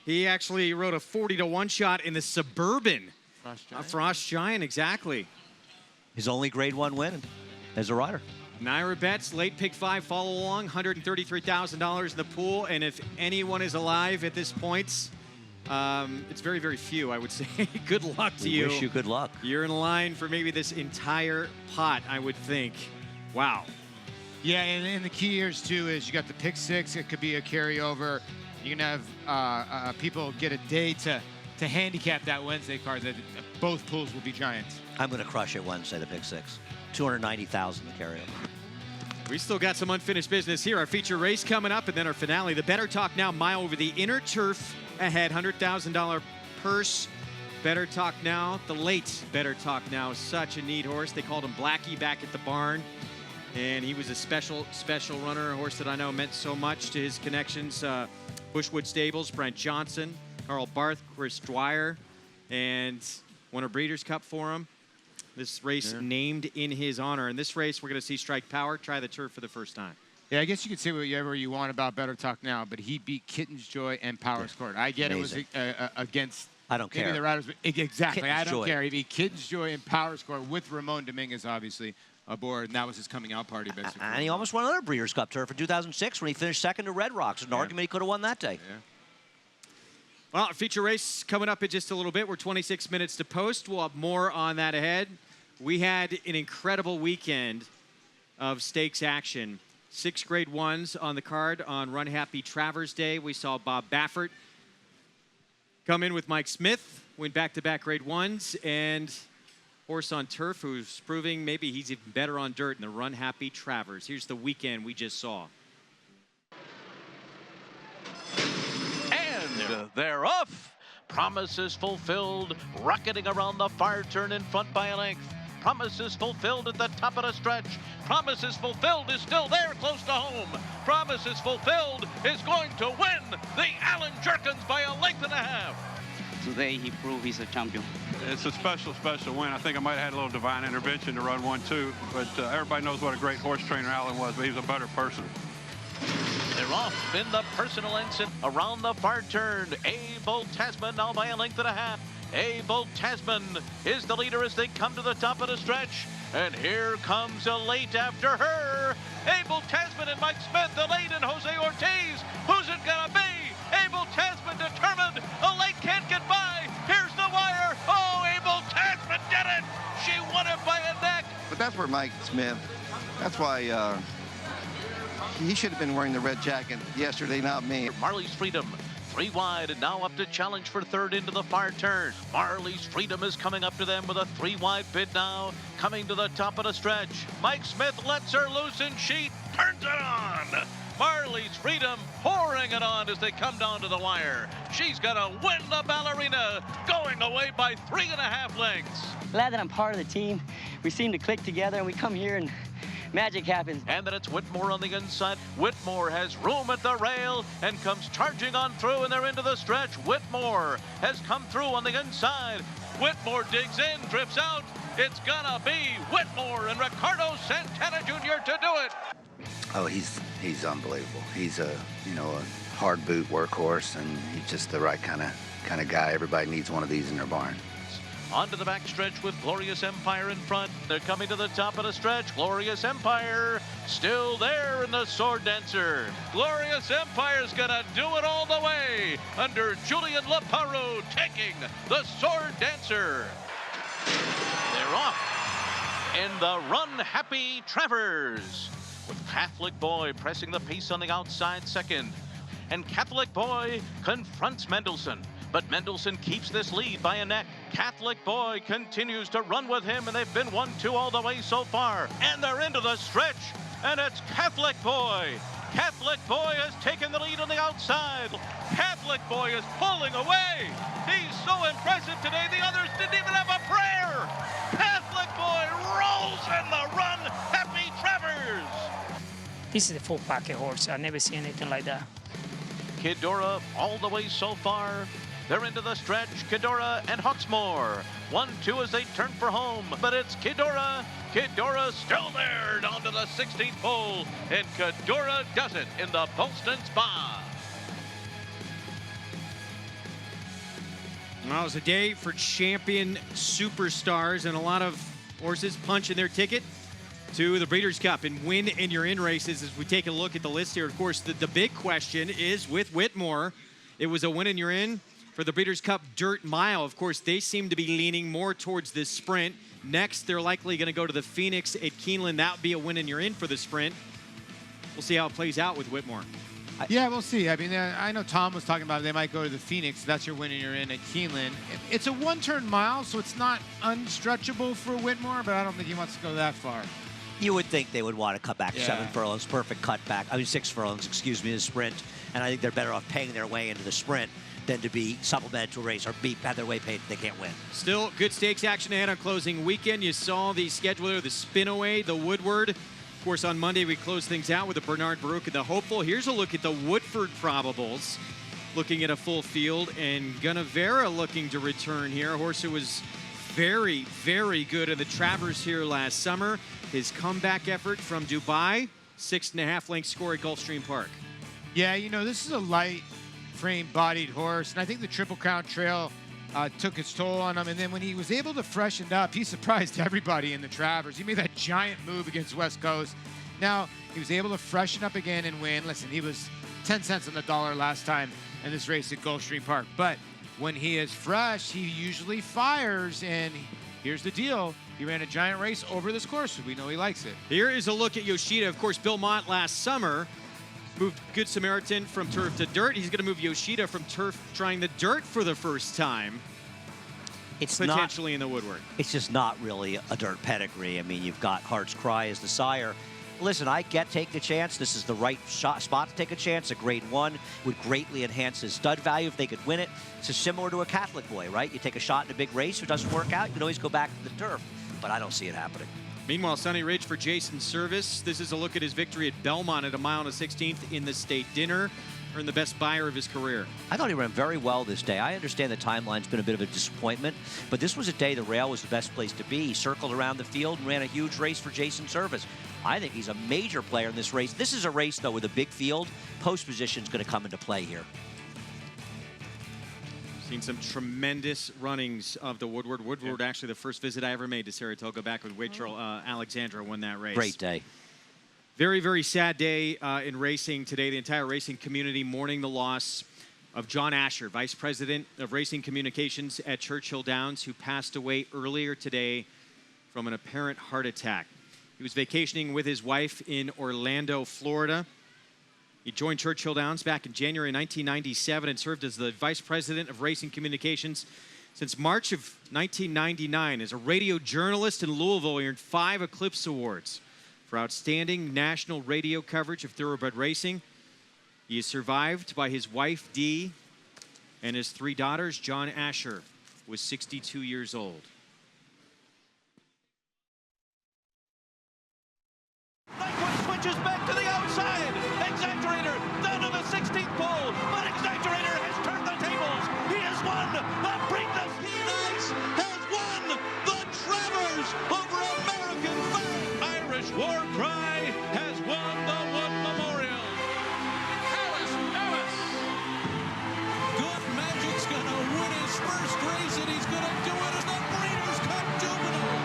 he actually rode a 40-1 shot in the Suburban. Frost Giant, exactly.
His only Grade 1 win as a rider.
NYRA Bets, late pick 5, follow along, $133,000 in the pool. And if anyone is alive at this point, it's very, very few, I would say. Good luck to you.
Wish you good luck. You're
in line for maybe this entire pot, I would think. Wow.
Yeah, and the key years, too, is you got the pick 6. It could be a carryover. You can have people get a day to handicap that Wednesday card. That both pools will be giants.
I'm going to crush it Wednesday, the pick 6. 290,000 to carry over.
We still got some unfinished business here. Our feature race coming up, and then our finale. The Better Talk Now mile over the inner turf ahead. $100,000 purse. Better Talk Now, the late Better Talk Now. Such a neat horse. They called him Blackie back at the barn. And he was a special runner, a horse that I know meant so much to his connections. Bushwood Stables, Brent Johnson, Carl Barth, Chris Dwyer, and won a Breeders' Cup for him. This race named in his honor. In this race, we're going to see Strike Power try the turf for the first time.
Yeah, I guess you could say whatever you want about Better Talk Now, but he beat Kitten's Joy and Powers Court. I get
Amazing.
It was against
I don't care.
maybe the riders. Exactly,
Kitten's
I don't
Joy.
care. He beat Kitten's Joy and Powers Court with Ramon Dominguez, obviously, aboard, and that was his coming out party, basically.
And he almost won another Breeders' Cup turf in 2006 when he finished second to Red Rocks. An argument he could have won that day.
Yeah.
Well, our feature race coming up in just a little bit. We're 26 minutes to post. We'll have more on that ahead. We had an incredible weekend of stakes action. 6 Grade 1s on the card on Run Happy Travers Day. We saw Bob Baffert come in with Mike Smith, win back-to-back Grade 1s, and horse on turf who's proving maybe he's even better on dirt in the Run Happy Travers. Here's the weekend we just saw.
And they're off. Promises fulfilled, rocketing around the far turn in front by a length. Promises fulfilled at the top of the stretch. Promises fulfilled is still there close to home. Promises fulfilled is going to win the Allen Jerkins by a length and a half.
Today he proved he's a champion.
It's a special win. I think I might have had a little divine intervention to run 1-2, but everybody knows what a great horse trainer Allen was, but he was a better person.
They're off in the personal ensign around the far turn. Abel Tasman now by a length and a half. Abel Tasman is the leader as they come to the top of the stretch. And here comes a late after her. Abel Tasman and Mike Smith, the late, and Jose Ortiz. Who's it gonna be? Abel Tasman determined. A late can't get by. Here's the wire. Oh, Abel Tasman did it. She won it by a neck.
But that's where Mike Smith, that's why he should have been wearing the red jacket yesterday, not me.
Marley's Freedom. 3 wide and now up to challenge for third into the far turn. Marley's Freedom is coming up to them with a 3 wide bid now. Coming to the top of the stretch. Mike Smith lets her loose and she turns it on. Marley's Freedom pouring it on as they come down to the wire. She's gonna win the ballerina, going away by 3.5 lengths.
Glad that I'm part of the team. We seem to click together and we come here and magic happens.
And then it's Whitmore on the inside. Whitmore has room at the rail and comes charging on through, and they're into the stretch. Whitmore has come through on the inside. Whitmore digs in, drifts out. It's gonna be Whitmore and Ricardo Santana Jr. to do it.
Oh, he's unbelievable. He's a a hard boot workhorse, and he's just the right kind of guy. Everybody needs one of these in their barn.
Onto the backstretch with Glorious Empire in front. They're coming to the top of the stretch. Glorious Empire still there in the Sword Dancer. Glorious Empire's gonna do it all the way under Julian Leparoux taking the Sword Dancer. They're off in the Run Happy Travers with Catholic Boy pressing the pace on the outside second. And Catholic Boy confronts Mendelssohn. But Mendelssohn keeps this lead by a neck. Catholic Boy continues to run with him, and they've been 1-2 all the way so far. And they're into the stretch, and it's Catholic Boy. Catholic Boy has taken the lead on the outside. Catholic Boy is pulling away. He's so impressive today, the others didn't even have a prayer. Catholic Boy rolls in the Run Happy Travers.
This is a full packet horse. I've never seen anything like that.
Kidora all the way so far. They're into the stretch, Kidora and Hawksmoor. 1-2 as they turn for home, but it's Kidora. Kidora still there down to the 16th hole, and Kidora does it in the Boston Spa.
Well, it was a day for champion superstars, and a lot of horses punching their ticket to the Breeders' Cup and win in your in races. As we take a look at the list here, of course, the big question is with Whitmore. It was a win in your in for the Breeders' Cup Dirt Mile. Of course, they seem to be leaning more towards this sprint. Next, they're likely going to go to the Phoenix at Keeneland. That would be a win in your in for the sprint. We'll see how it plays out with Whitmore.
Yeah, we'll see. I mean, I know Tom was talking about they might go to the Phoenix. That's your win and you're in at Keeneland. It's a one-turn mile, so it's not unstretchable for Whitmore, but I don't think he wants to go that far.
You would think they would want to cut back 7 furlongs, perfect cutback. I mean, 6 furlongs, excuse me, in the sprint. And I think they're better off paying their way into the sprint than to be supplemented to a race or have their way paid if they can't win.
Still good stakes action ahead on closing weekend. You saw the schedule there, the Spinaway, the Woodward. Of course, on Monday, we close things out with the Bernard Baruch and the Hopeful. Here's a look at the Woodford probables, looking at a full field, and Gunnevera looking to return here. A horse who was very, very good in the Travers here last summer. His comeback effort from Dubai, 6.5 length score at Gulfstream Park.
Yeah, you know, this is a light frame-bodied horse, and I think the Triple Crown Trail took its toll on him. And then when he was able to freshen up, he surprised everybody in the Travers. He made that giant move against West Coast. Now, he was able to freshen up again and win. Listen, he was 10 cents on the dollar last time in this race at Gulfstream Park. But when he is fresh, he usually fires, and here's the deal. He ran a giant race over this course, so we know he likes it.
Here is a look at Yoshida. Of course, Bill Mott last summer moved Good Samaritan from turf to dirt. He's going to move Yoshida from turf, trying the dirt for the first time.
It's
potentially in the Woodward.
It's just not really a dirt pedigree. I mean, you've got Heart's Cry as the sire. Listen, I get take the chance. This is the right spot to take a chance. A grade 1 would greatly enhance his stud value if they could win it. It's similar to a Catholic Boy, right? You take a shot in a big race. If it doesn't work out, you can always go back to the turf. But I don't see it happening.
Meanwhile, Sunny Ridge for Jason Service. This is a look at his victory at Belmont at 1 mile and a 16th in the state dinner. earned the best buyer of his career.
I thought he ran very well this day. I understand the timeline's been a bit of a disappointment, but this was a day the rail was the best place to be. He circled around the field and ran a huge race for Jason Service. I think he's a major player in this race. This is a race, though, with a big field. Post position's going to come into play here.
Seen some tremendous runnings of the Woodward. Woodward, actually, the first visit I ever made to Saratoga back when Rachel Alexandra won that race.
Great day.
Very, very sad day in racing today. The entire racing community mourning the loss of John Asher, Vice President of Racing Communications at Churchill Downs, who passed away earlier today from an apparent heart attack. He was vacationing with his wife in Orlando, Florida. He joined Churchill Downs back in January 1997 and served as the Vice President of Racing Communications since March of 1999. As a radio journalist in Louisville, he earned 5 Eclipse Awards for outstanding national radio coverage of thoroughbred racing. He is survived by his wife, Dee, and his 3 daughters. John Asher was 62 years old.
Switches back to the outside. Exaggerator down to the 16th pole, but Exaggerator has turned the tables. He has won the Preakness. He has won the Travers over American flag. Irish War Cry has won the Wood Memorial. Alice. Good Magic's gonna win his first race, and he's gonna do it as the Breeders' Cup Juvenile.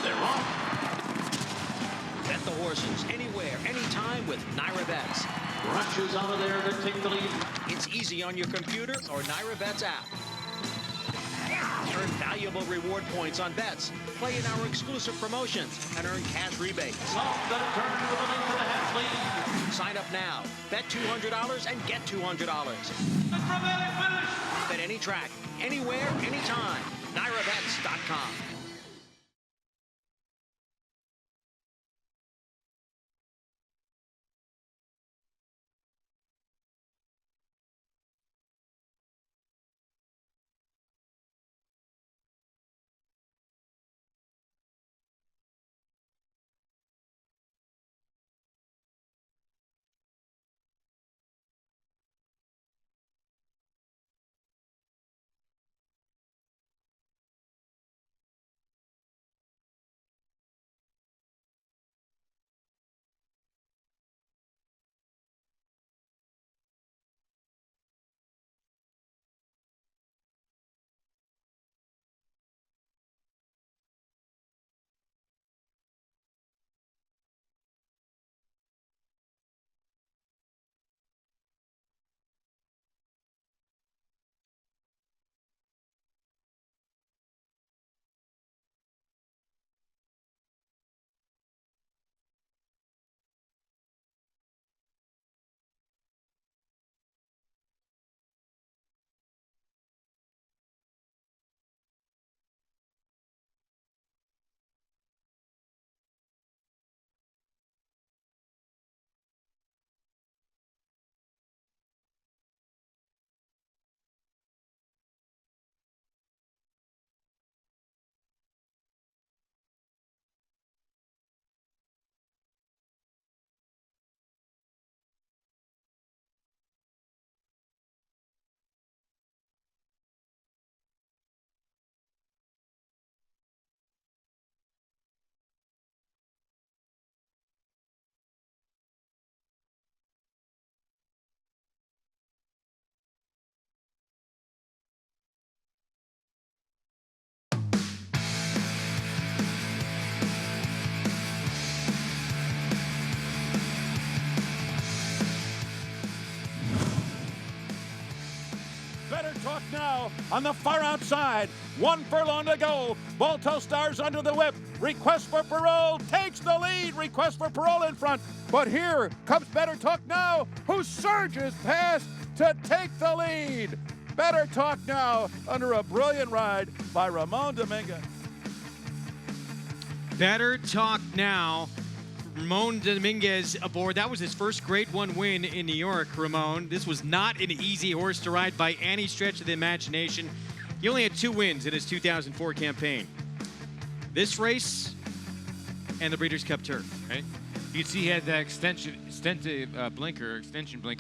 They're off. Bet the horses anywhere, anytime with NyraBets. Rushes out of there to take the lead. It's easy on your computer or NyraBets app. Earn valuable reward points on bets. Play in our exclusive promotions and earn cash rebates. Sign up now. Bet $200 and get $200. Bet any track, anywhere, anytime. NyraBets.com.
Talk now on the far outside. 1 furlong to go. Balto Stars under the whip. Request for Parole takes the lead. Request for Parole in front. But here comes Better Talk Now, who surges past to take the lead. Better Talk Now under a brilliant ride by Ramon Dominguez.
Better Talk Now. Ramon Dominguez aboard. That was his first Grade 1 win in New York, Ramon. This was not an easy horse to ride by any stretch of the imagination. He only had 2 wins in his 2004 campaign. This race and the Breeders' Cup Turf, right?
you'd see he had that extension blinker.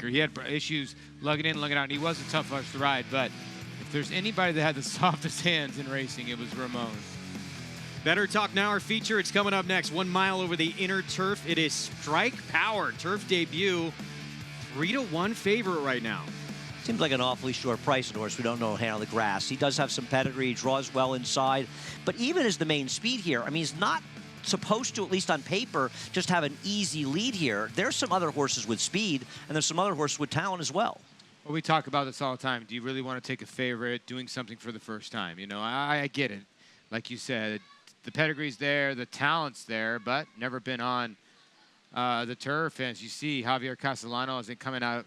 He had issues lugging in, lugging out, and he was a tough horse to ride. But if there's anybody that had the softest hands in racing, it was Ramon.
Better Talk Now, our feature. It's coming up next. 1 mile over the inner turf. It is Strike Power, turf debut. 3-1 favorite right now.
Seems like an awfully short price, of course. We don't know how to handle the grass. He does have some pedigree, draws well inside. But even as the main speed here, I mean, he's not supposed to, at least on paper, just have an easy lead here. There's some other horses with speed, and there's some other horses with talent as well.
Well, we talk about this all the time. Do you really want to take a favorite doing something for the first time? You know, I get it. Like you said, the pedigree's there, the talent's there, but never been on the turf. And as you see, Javier Castellano isn't coming out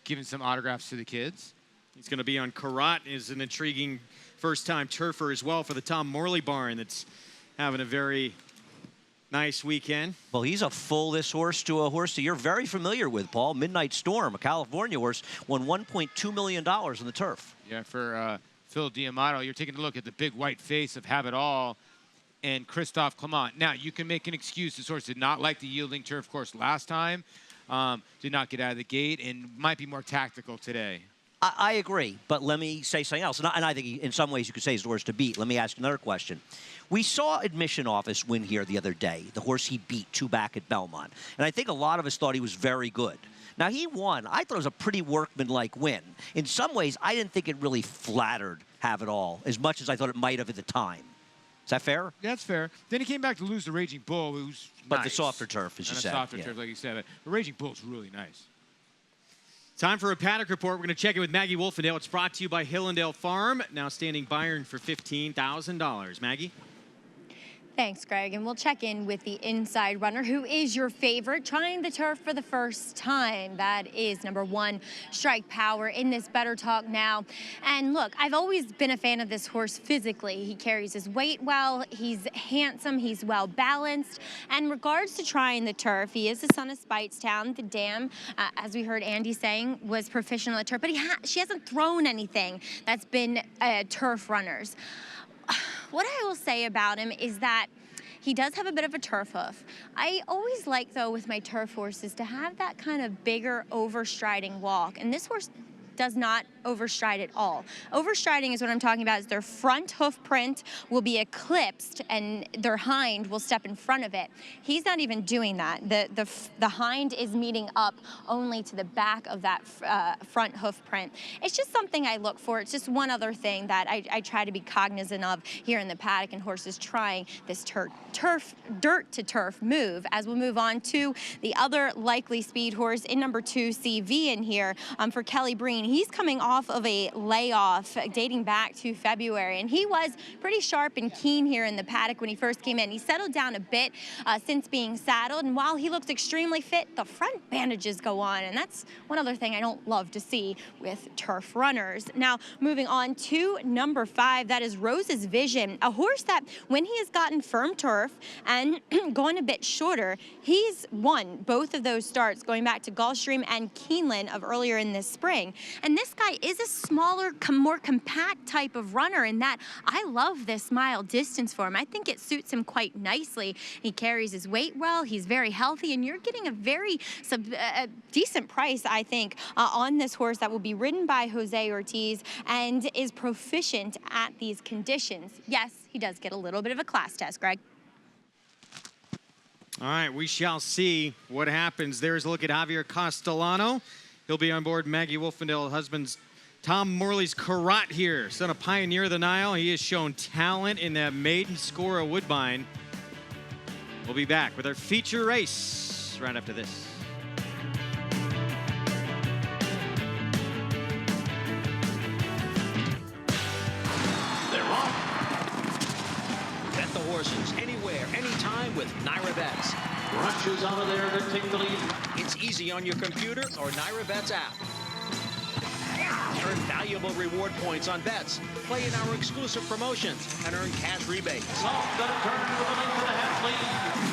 giving some autographs to the kids.
He's going to be on Karat, is an intriguing first-time turfer as well for the Tom Morley barn that's having a very nice weekend.
Well, he's a full this horse to a horse that you're very familiar with, Paul. Midnight Storm, a California horse, won $1.2 million on the turf.
Yeah, for Phil Diamato, you're taking a look at the big white face of Have It All and Christophe Clement. Now, you can make an excuse. This horse did not like the yielding turf course last time, did not get out of the gate, and might be more tactical today.
I agree, but let me say something else. And I think in some ways you could say he's the horse to beat. Let me ask another question. We saw Admission Office win here the other day, the horse he beat 2 back at Belmont. And I think a lot of us thought he was very good. Now, he won. I thought it was a pretty workmanlike win. In some ways, I didn't think it really flattered Have It All as much as I thought it might have at the time. Is that fair?
That's fair. Then he came back to lose the Raging Bull, who's
But
nice.
the softer turf, as you said.
The softer turf, like you said. The Raging Bull's really nice.
Time for a paddock report. We're going to check in with Maggie Wolfendale. It's brought to you by Hillendale Farm, now standing Byron for $15,000. Maggie?
Thanks, Greg. And we'll check in with the inside runner. Who is your favorite? Trying the turf for the first time. That is number 1, Strike Power, in this Better Talk Now. And look, I've always been a fan of this horse physically. He carries his weight well. He's handsome. He's well balanced. And in regards to trying the turf, he is the son of Speightstown. The dam, as we heard Andy saying, was proficient on the turf. But she hasn't thrown anything that's been turf runners. What I will say about him is that he does have a bit of a turf hoof. I always like, though, with my turf horses to have that kind of bigger overstriding walk. And this horse does not overstride at all. Overstriding is what I'm talking about, is their front hoof print will be eclipsed and their hind will step in front of it. He's not even doing that. The hind is meeting up only to the back of that front hoof print. It's just something I look for. It's just one other thing that I try to be cognizant of here in the paddock and horses trying this dirt to turf move. As we'll move on to the other likely speed horse in number 2, CV in here for Kelly Breen. He's coming off of a layoff dating back to February, and he was pretty sharp and keen here in the paddock when he first came in. He settled down a bit since being saddled, and while he looks extremely fit, the front bandages go on, and that's one other thing I don't love to see with turf runners. Now, moving on to number 5, that is Rose's Vision, a horse that when he has gotten firm turf and gone a bit shorter, he's won both of those starts going back to Gulfstream and Keeneland of earlier in this spring. And this guy is a smaller, more compact type of runner in that I love this mile distance for him. I think it suits him quite nicely. He carries his weight well. He's very healthy, and you're getting a very decent price, I think, on this horse that will be ridden by Jose Ortiz and is proficient at these conditions. Yes, he does get a little bit of a class test, Greg.
All right, we shall see what happens. There's a look at Javier Castellano. He'll be on board Maggie Wolfendale, husband's Tom Morley's Karat here. Son of Pioneer of the Nile. He has shown talent in that maiden score of Woodbine. We'll be back with our feature race right after this.
They're off. Bet the horses anywhere, anytime with Naira Bets. Rushes out of there to take the lead. It's easy on your computer or Naira Bets app. Earn valuable reward points on bets. Play in our exclusive promotions and earn cash rebates.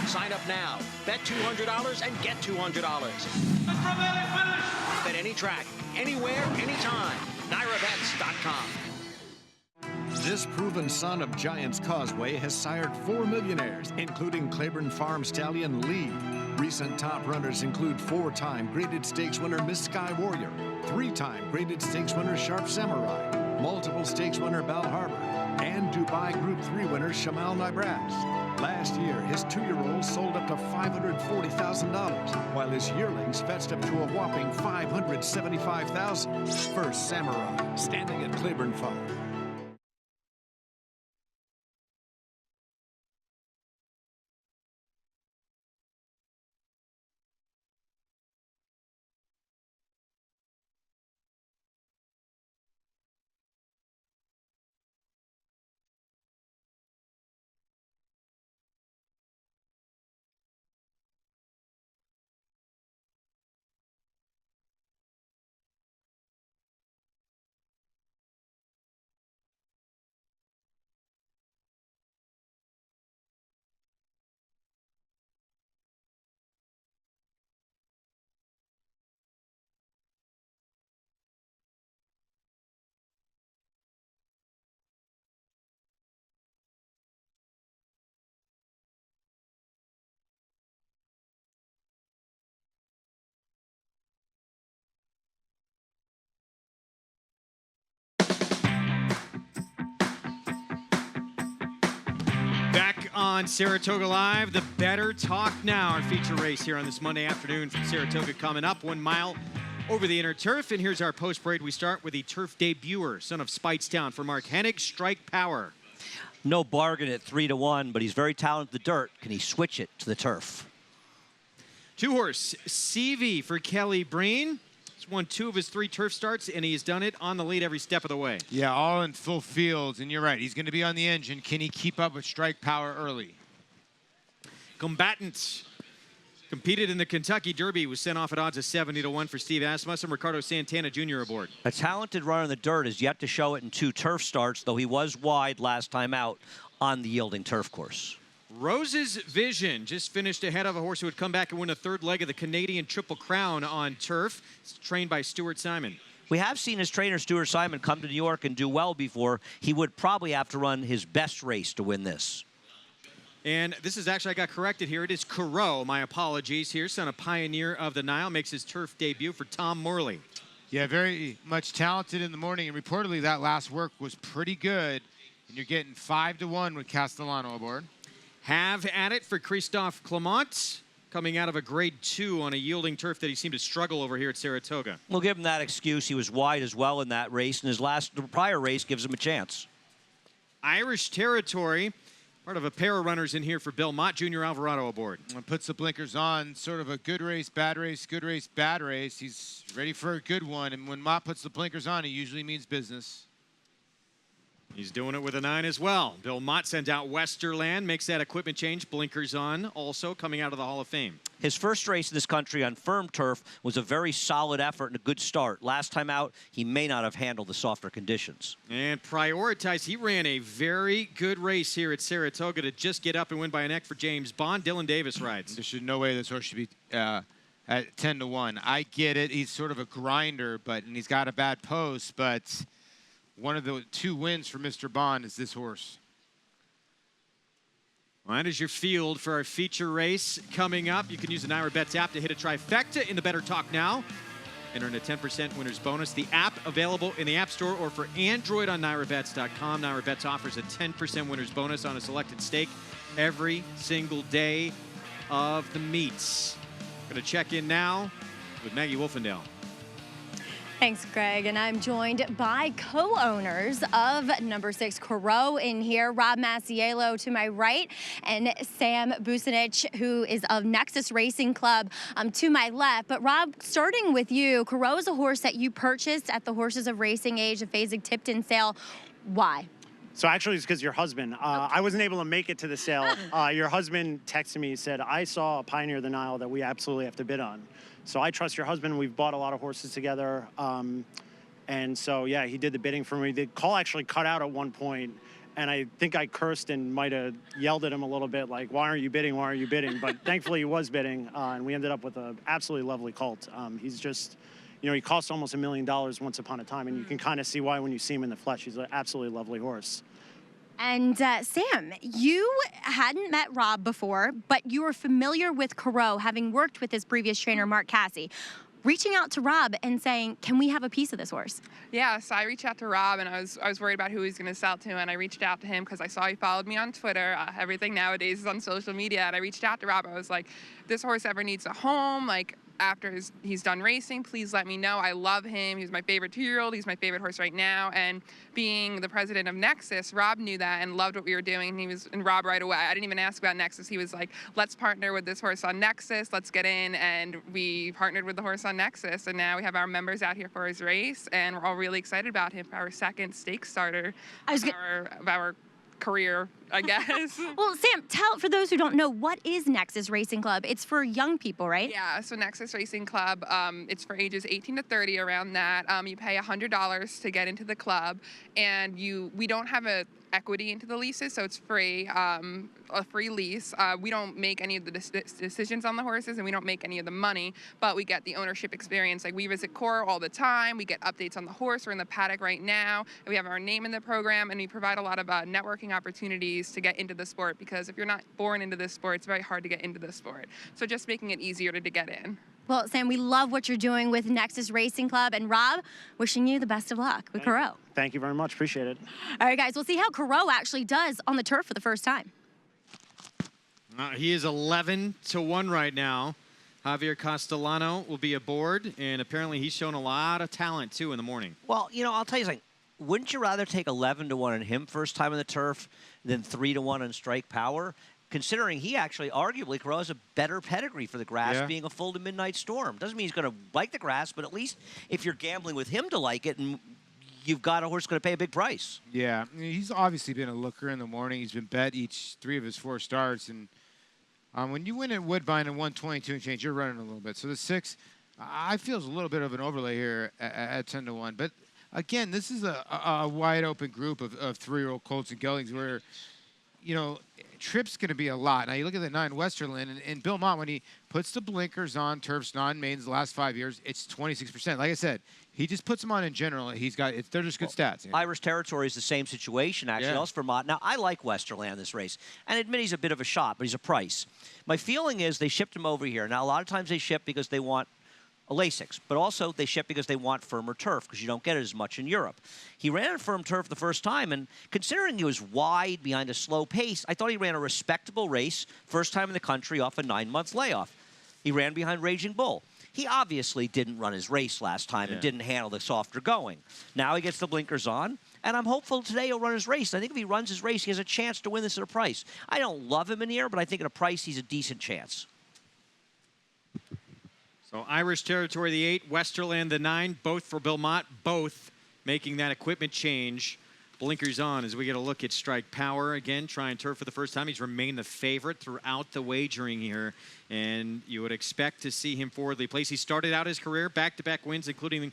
Sign up now. Bet $200 and get $200. Bet any track, anywhere, anytime. NairaBets.com.
This proven son of Giants Causeway has sired 4 millionaires, including Claiborne Farm stallion Lee. Recent top runners include 4-time graded stakes winner Miss Sky Warrior, 3-time graded stakes winner Sharp Samurai, multiple stakes winner Bal Harbor, and Dubai Group 3 winner Shamal Nibras. Last year, his 2-year-olds sold up to $540,000, while his yearlings fetched up to a whopping $575,000. First Samurai, standing at Claiborne Farm.
Back on Saratoga Live, the Better Talk Now, our feature race here on this Monday afternoon from Saratoga coming up 1 mile over the inner turf. And here's our post-parade. We start with the turf debuter, son of Speightstown, for Mark Hennig, Strike Power.
No bargain at 3-1, but he's very talented in the dirt. Can he switch it to the turf?
2-horse, CV for Kelly Breen. He's won 2 of his 3 turf starts, and he's done it on the lead every step of the way.
Yeah, all in full fields, and you're right. He's going to be on the engine. Can he keep up with Strike Power early?
Combatant competed in the Kentucky Derby, was sent off at odds of 70-1 for Steve Asmussen. Ricardo Santana Jr. aboard.
A talented runner in the dirt has yet to show it in 2 turf starts, though he was wide last time out on the yielding turf course.
Rose's Vision just finished ahead of a horse who would come back and win a 3rd leg of the Canadian Triple Crown on turf. It's trained by Stuart Simon.
We have seen his trainer, Stuart Simon, come to New York and do well before. He would probably have to run his best race to win this.
And this is actually, I got corrected here. It is Corot, my apologies here. Son of Pioneer of the Nile, makes his turf debut for Tom Morley.
Yeah, very much talented in the morning, and reportedly that last work was pretty good. And you're getting 5-1 with Castellano aboard.
Have at it for Christophe Clement, coming out of a grade 2 on a yielding turf that he seemed to struggle over here at Saratoga.
We'll give him that excuse. He was wide as well in that race, and his prior race gives him a chance.
Irish Territory, part of a pair of runners in here for Bill Mott, Junior Alvarado aboard.
And puts the blinkers on, sort of a good race, bad race, good race, bad race. He's ready for a good one, and when Mott puts the blinkers on, it usually means business.
He's doing it with a 9 as well. Bill Mott sends out Westerland, makes that equipment change, blinkers on, also coming out of the Hall of Fame.
His first race in this country on firm turf was a very solid effort and a good start. Last time out, he may not have handled the softer conditions.
And Prioritize, he ran a very good race here at Saratoga to just get up and win by a neck for James Bond. Dylan Davis rides.
There's no way this horse should be at 10-1. I get it. He's sort of a grinder, and he's got a bad post, but one of the 2 wins for Mr. Bond is this horse.
Well, that is your field for our feature race coming up. You can use the Naira Bets app to hit a trifecta in the Better Talk Now and earn a 10% winner's bonus. The app available in the App Store or for Android on NairaBets.com. Naira Bets offers a 10% winner's bonus on a selected stake every single day of the meets. Going to check in now with Maggie Wolfendale.
Thanks, Greg. And I'm joined by co-owners of number 6 Corot in here, Rob Masiello to my right and Sam Bucinich, who is of Nexus Racing Club to my left. But Rob, starting with you, Corot is a horse that you purchased at the Horses of Racing Age, the Fasig-Tipton sale. Why?
So actually it's because your husband, I wasn't able to make it to the sale. Your husband texted me, said, I saw a Pioneer of the Nile that we absolutely have to bid on. So I trust your husband. We've bought a lot of horses together. And so, yeah, he did the bidding for me. The call actually cut out at one point, and I think I cursed and might have yelled at him a little bit, like, why aren't you bidding? Why aren't you bidding? But thankfully he was bidding, and we ended up with an absolutely lovely colt. He's just, you know, he cost almost $1 million once upon a time, and you can kind of see why when you see him in the flesh. He's an absolutely lovely horse.
And Sam, you hadn't met Rob before, but you were familiar with Carreau, having worked with his previous trainer, Mark Cassie. Reaching out to Rob and saying, can we have a piece of this horse?
Yeah, so I reached out to Rob, and I was worried about who he was going to sell to, and I reached out to him because I saw he followed me on Twitter. Everything nowadays is on social media, and I reached out to Rob. I was like, this horse ever needs a home, like, after he's done racing, please let me know. I love him. He's my favorite 2-year-old. He's my favorite horse right now. And being the president of Nexus, Rob knew that and loved what we were doing. And Rob right away. I didn't even ask about Nexus. He was like, let's partner with this horse on Nexus. Let's get in. And we partnered with the horse on Nexus. And now we have our members out here for his race. And we're all really excited about him for our second stakes starter of our career, I guess.
Well, Sam, tell, for those who don't know, what is Nexus Racing Club? It's for young people, right?
Yeah, so Nexus Racing Club, it's for ages 18 to 30, around that. You pay $100 to get into the club, and we don't have a equity into the leases, so it's free, a free lease. We don't make any of the decisions on the horses, and we don't make any of the money, but we get the ownership experience. Like, we visit Cora all the time. We get updates on the horse. We're in the paddock right now, and we have our name in the program, and we provide a lot of networking opportunities to get into the sport, because if you're not born into this sport, it's very hard to get into the sport. So just making it easier to get in.
Well, Sam, we love what you're doing with Nexus Racing Club. And Rob, wishing you the best of luck with Carreau.
Thank you very much. Appreciate it.
All right, guys, we'll see how Carreau actually does on the turf for the first time.
He is 11-1 right now. Javier Castellano will be aboard, and apparently he's shown a lot of talent, too, in the morning.
Well, you know, I'll tell you something. Wouldn't you rather take 11-1 on him first time on the turf than 3-1 on Strike Power? Considering he actually, arguably, Carreau has a better pedigree for the grass, being a full to Midnight Storm. Doesn't mean he's going to like the grass, but at least if you're gambling with him to like it, and you've got a horse going to pay a big price.
Yeah, he's obviously been a looker in the morning. He's been bet each 3 of his 4 starts, and when you win at Woodbine and 122 and change, you're running a little bit. So the 6, I feel is a little bit of an overlay here at 10-1. But again, this is a wide open group of 3-year-old colts and geldings where, you know, Trip's going to be a lot. Now, you look at the 9 Westerland, and Bill Mott, when he puts the blinkers on turfs, non-mains the last 5 years, it's 26%. Like I said, he just puts them on in general. They're just good stats.
Irish Territory is the same situation, actually, also for Mott. Now, I like Westerland this race, and admit he's a bit of a shot, but he's a price. My feeling is they shipped him over here. Now, a lot of times they ship because they want a Lasix, but also they ship because they want firmer turf, because you don't get it as much in Europe. He ran a firm turf the first time, and considering he was wide behind a slow pace, I thought he ran a respectable race, first time in the country off a 9-month layoff. He ran behind Raging Bull. He obviously didn't run his race last time and didn't handle the softer going. Now he gets the blinkers on, and I'm hopeful today he'll run his race. I think if he runs his race, he has a chance to win this at a price. I don't love him in here, but I think at a price, he's a decent chance.
So Irish Territory, the 8, Westerland, the 9, both for Bill Mott, both making that equipment change. Blinkers on as we get a look at Strike Power again, trying turf for the first time. He's remained the favorite throughout the wagering here, and you would expect to see him forwardly placed. He started out his career back-to-back wins, including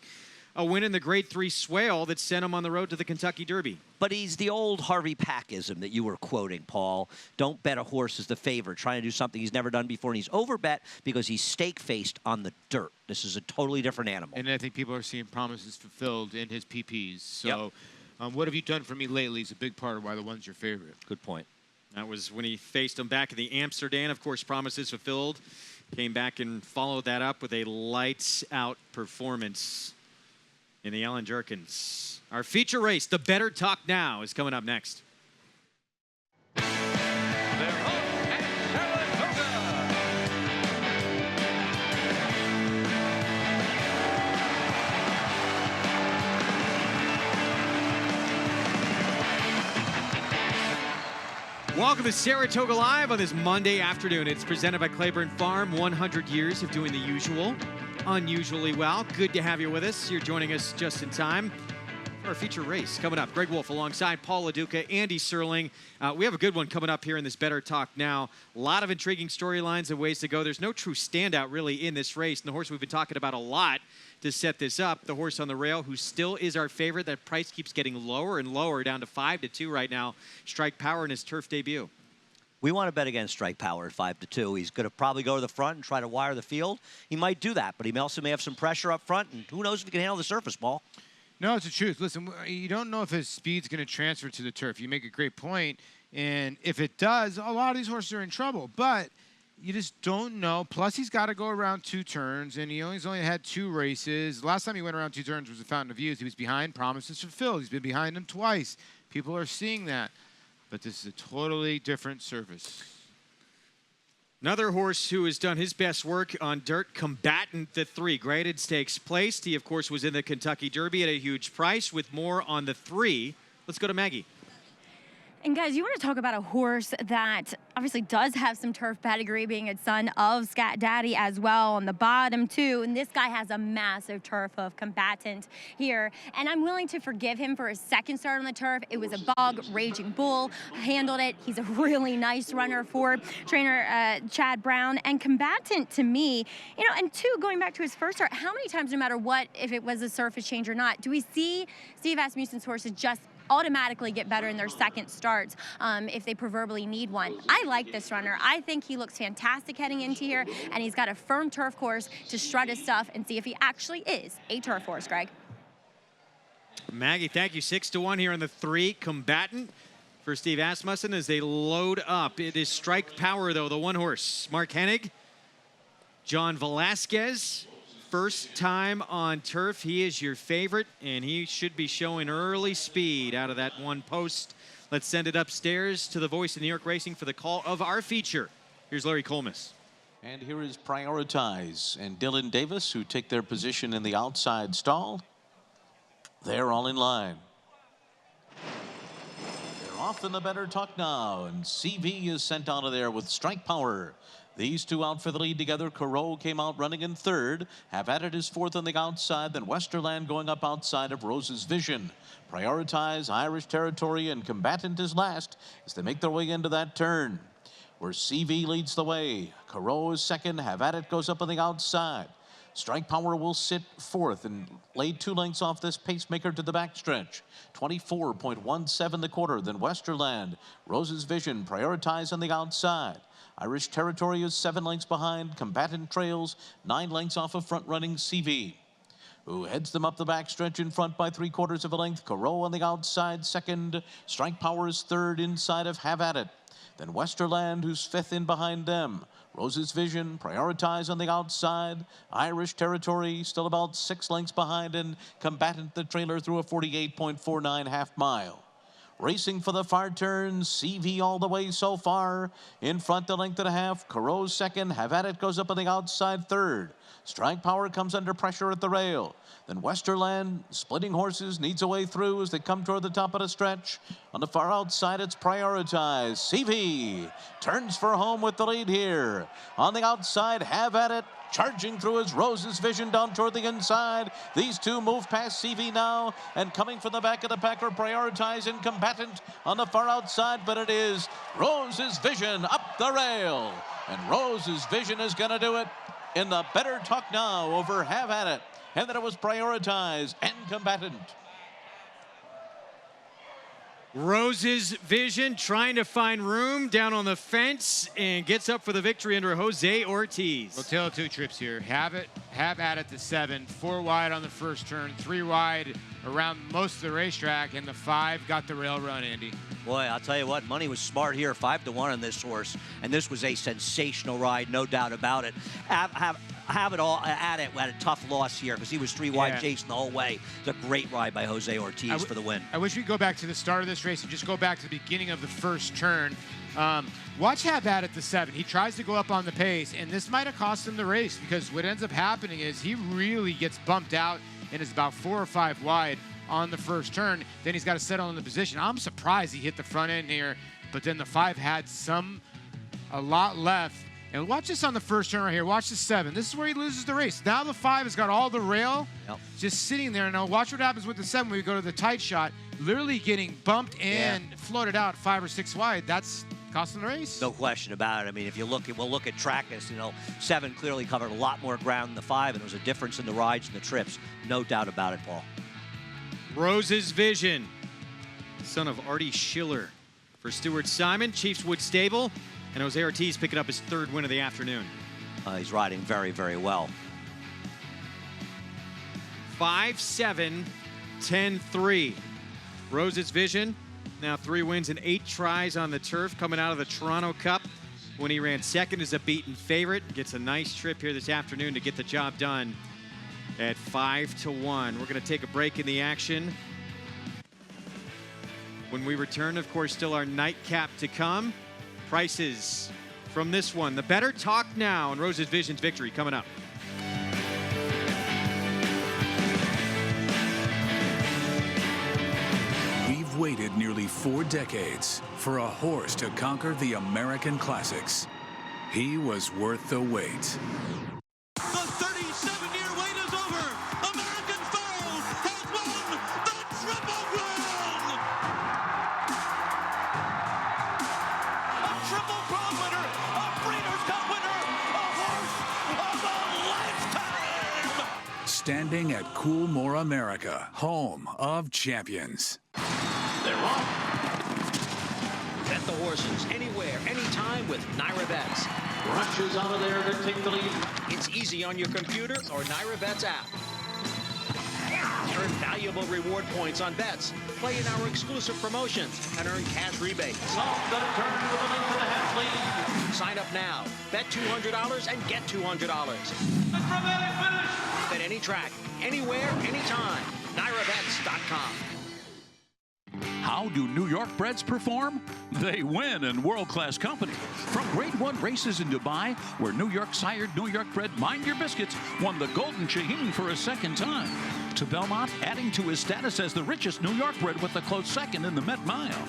a win in the Grade 3 Swale that sent him on the road to the Kentucky Derby.
But he's the old Harvey Packism that you were quoting, Paul. Don't bet a horse as the favorite, trying to do something he's never done before, and he's overbet because he's stake-faced on the dirt. This is a totally different animal.
And I think people are seeing promises fulfilled in his PPs. So what have you done for me lately is a big part of why the one's your favorite.
Good point.
That was when he faced him back in the Amsterdam. Of course, promises fulfilled. Came back and followed that up with a lights-out performance in the Ellen Jerkins. Our feature race, The Better Talk Now, is coming up next. Welcome to Saratoga Live on this Monday afternoon. It's presented by Claiborne Farm, 100 years of doing the usual, unusually well. Good to have you with us. You're joining us just in time for our feature race coming up. Greg Wolf alongside Paul LaDuca, Andy Serling. We have a good one coming up here in this Better Talk Now. A lot of intriguing storylines and ways to go. There's no true standout really in this race, and the horse we've been talking about a lot to set this up, the horse on the rail, who still is our favorite. That price keeps getting lower and lower, down to 5-2 right now. Strike Power in his turf debut.
We want to bet against Strike Power at 5-2. He's going to probably go to the front and try to wire the field. He might do that, but he also may have some pressure up front, and who knows if he can handle the surface, Paul.
No, it's the truth. Listen, you don't know if his speed's going to transfer to the turf. You make a great point, and if it does, a lot of these horses are in trouble. But you just don't know. Plus, he's got to go around 2 turns, and he's only had 2 races. The last time he went around 2 turns was the Fountain of Youth. He was behind, promises fulfilled. He's been behind him twice. People are seeing that. But this is a totally different surface.
Another horse who has done his best work on dirt, Combatant, the 3. Graded stakes placed. He, of course, was in the Kentucky Derby at a huge price. With more on the 3, let's go to Maggie.
And guys, you want to talk about a horse that obviously does have some turf pedigree, being a son of Scat Daddy as well on the bottom too. And this guy has a massive turf hoof, Combatant here. And I'm willing to forgive him for his second start on the turf. It was a bog, Raging Bull, handled it. He's a really nice runner for trainer Chad Brown. And Combatant, to me, and 2, going back to his first start, how many times, no matter what, if it was a surface change or not, do we see Steve Asmussen's horses just automatically get better in their second starts if they proverbially need one? I like this runner. I think he looks fantastic heading into here, and he's got a firm turf course to strut his stuff and see if he actually is a turf horse, Greg.
Maggie, thank you. 6-1 here on the 3, Combatant for Steve Asmussen as they load up. It is Strike Power, though, the 1 horse. Mark Hennig, John Velasquez. First time on turf. He is your favorite, and he should be showing early speed out of that 1 post. Let's send it upstairs to the voice of New York Racing for the call of our feature. Here's Larry Colmus.
And here is Prioritize and Dylan Davis, who take their position in the outside stall. They're all in line. They're off in the better talk now, and CV is sent out of there with Strike Power. These 2 out for the lead together. Corot came out running in 3rd. Have At It is 4th on the outside. Then Westerland going up outside of Rose's Vision. Prioritize, Irish Territory, and Combatant is last as they make their way into that turn, where CV leads the way. Corot is 2nd. Have At It goes up on the outside. Strike Power will sit 4th and laid 2 lengths off this pacemaker to the backstretch. 24.17 the quarter. Then Westerland, Rose's Vision, Prioritize on the outside. Irish Territory is 7 lengths behind. Combatant trails 9 lengths off of front-running CV, who heads them up the backstretch in front by 3/4 of a length. Corot on the outside 2nd. Strike Power is 3rd inside of Have At It. Then Westerland, who's 5th in behind them. Rose's Vision, Prioritize on the outside. Irish Territory still about 6 lengths behind, and Combatant the trailer through a 48.49 half mile. Racing for the far turn, CV all the way so far. In front, the length and a half. Corot's 2nd. Have At It goes up on the outside 3rd. Strike Power comes under pressure at the rail. Then Westerland, splitting horses, needs a way through as they come toward the top of the stretch. On the far outside, it's Prioritize. CV turns for home with the lead here. On the outside, Have At It. Charging through his Rose's Vision down toward the inside. These 2 move past CV now, and coming from the back of the pack are Prioritize and Combatant on the far outside, but it is Rose's Vision up the rail. And Rose's Vision is going to do it in the better talk now over Have At It. And then it was Prioritize and Combatant.
Rose's Vision trying to find room down on the fence and gets up for the victory under Jose Ortiz.
Well, tail of 2 trips here. Have At It to 7. 4 wide on the first turn. 3 wide around most of the racetrack. And the 5 got the rail run, Andy.
Boy, I'll tell you what, money was smart here, 5-1 on this horse. And this was a sensational ride, no doubt about it. Have It all at it. We had a tough loss here because he was 3 wide chasing the whole way. It's a great ride by Jose Ortiz for the win.
I wish we'd go back to the start of this race and just go back to the beginning of the first turn. Watch Have At It to 7. He tries to go up on the pace, and this might have cost him the race because what ends up happening is he really gets bumped out and is about 4 or 5 wide on the first turn. Then he's got to settle in the position. I'm surprised he hit the front end here, but then the 5 had a lot left. And watch this on the first turn right here. Watch the 7. This is where he loses the race. Now the 5 has got all the rail just sitting there. Now watch what happens with the 7 when we go to the tight shot. Literally getting bumped and floated out 5 or 6 wide. That's costing the race.
No question about it. I mean, if you look at, we'll look at Trackus, 7 clearly covered a lot more ground than the 5, and there was a difference in the rides and the trips. No doubt about it, Paul.
Rose's Vision, son of Artie Schiller for Stuart Simon, Chiefswood Stable, and Jose Ortiz picking up his 3rd win of the afternoon.
He's riding very, very well.
5-7 10-3. Rose's Vision, now 3 wins and 8 tries on the turf, coming out of the Toronto Cup when he ran second as a beaten favorite. Gets a nice trip here this afternoon to get the job done at 5-1. We're going to take a break in the action. When we return, of course, still our nightcap to come. Prices from this one. The Better Talk Now and Rose's Vision's victory coming up.
We've waited nearly 4 decades for a horse to conquer the American Classics. He was worth the wait.
The 37-year wait is over. American Pharoah has won the Triple Crown. A Triple Crown winner, a Breeders' Cup winner, a horse of a lifetime.
Standing at Coolmore America, home of champions.
They're off. Bet the horses anywhere, anytime with Naira Bets. Rushes out of there to take the lead. It's easy on your computer or Naira Bets app. Earn valuable reward points on bets. Play in our exclusive promotions and earn cash rebates. Off the turn with a link to the half lead. Sign up now. Bet $200 and get $200. Bet any track, anywhere, anytime. NairaBets.com.
How do New York breds perform? They win in world-class company. From Grade 1 races in Dubai, where New York-sired, New York bred Mind Your Biscuits won the Golden Shaheen for a second time, to Belmont adding to his status as the richest New York bred with a close second in the Met Mile.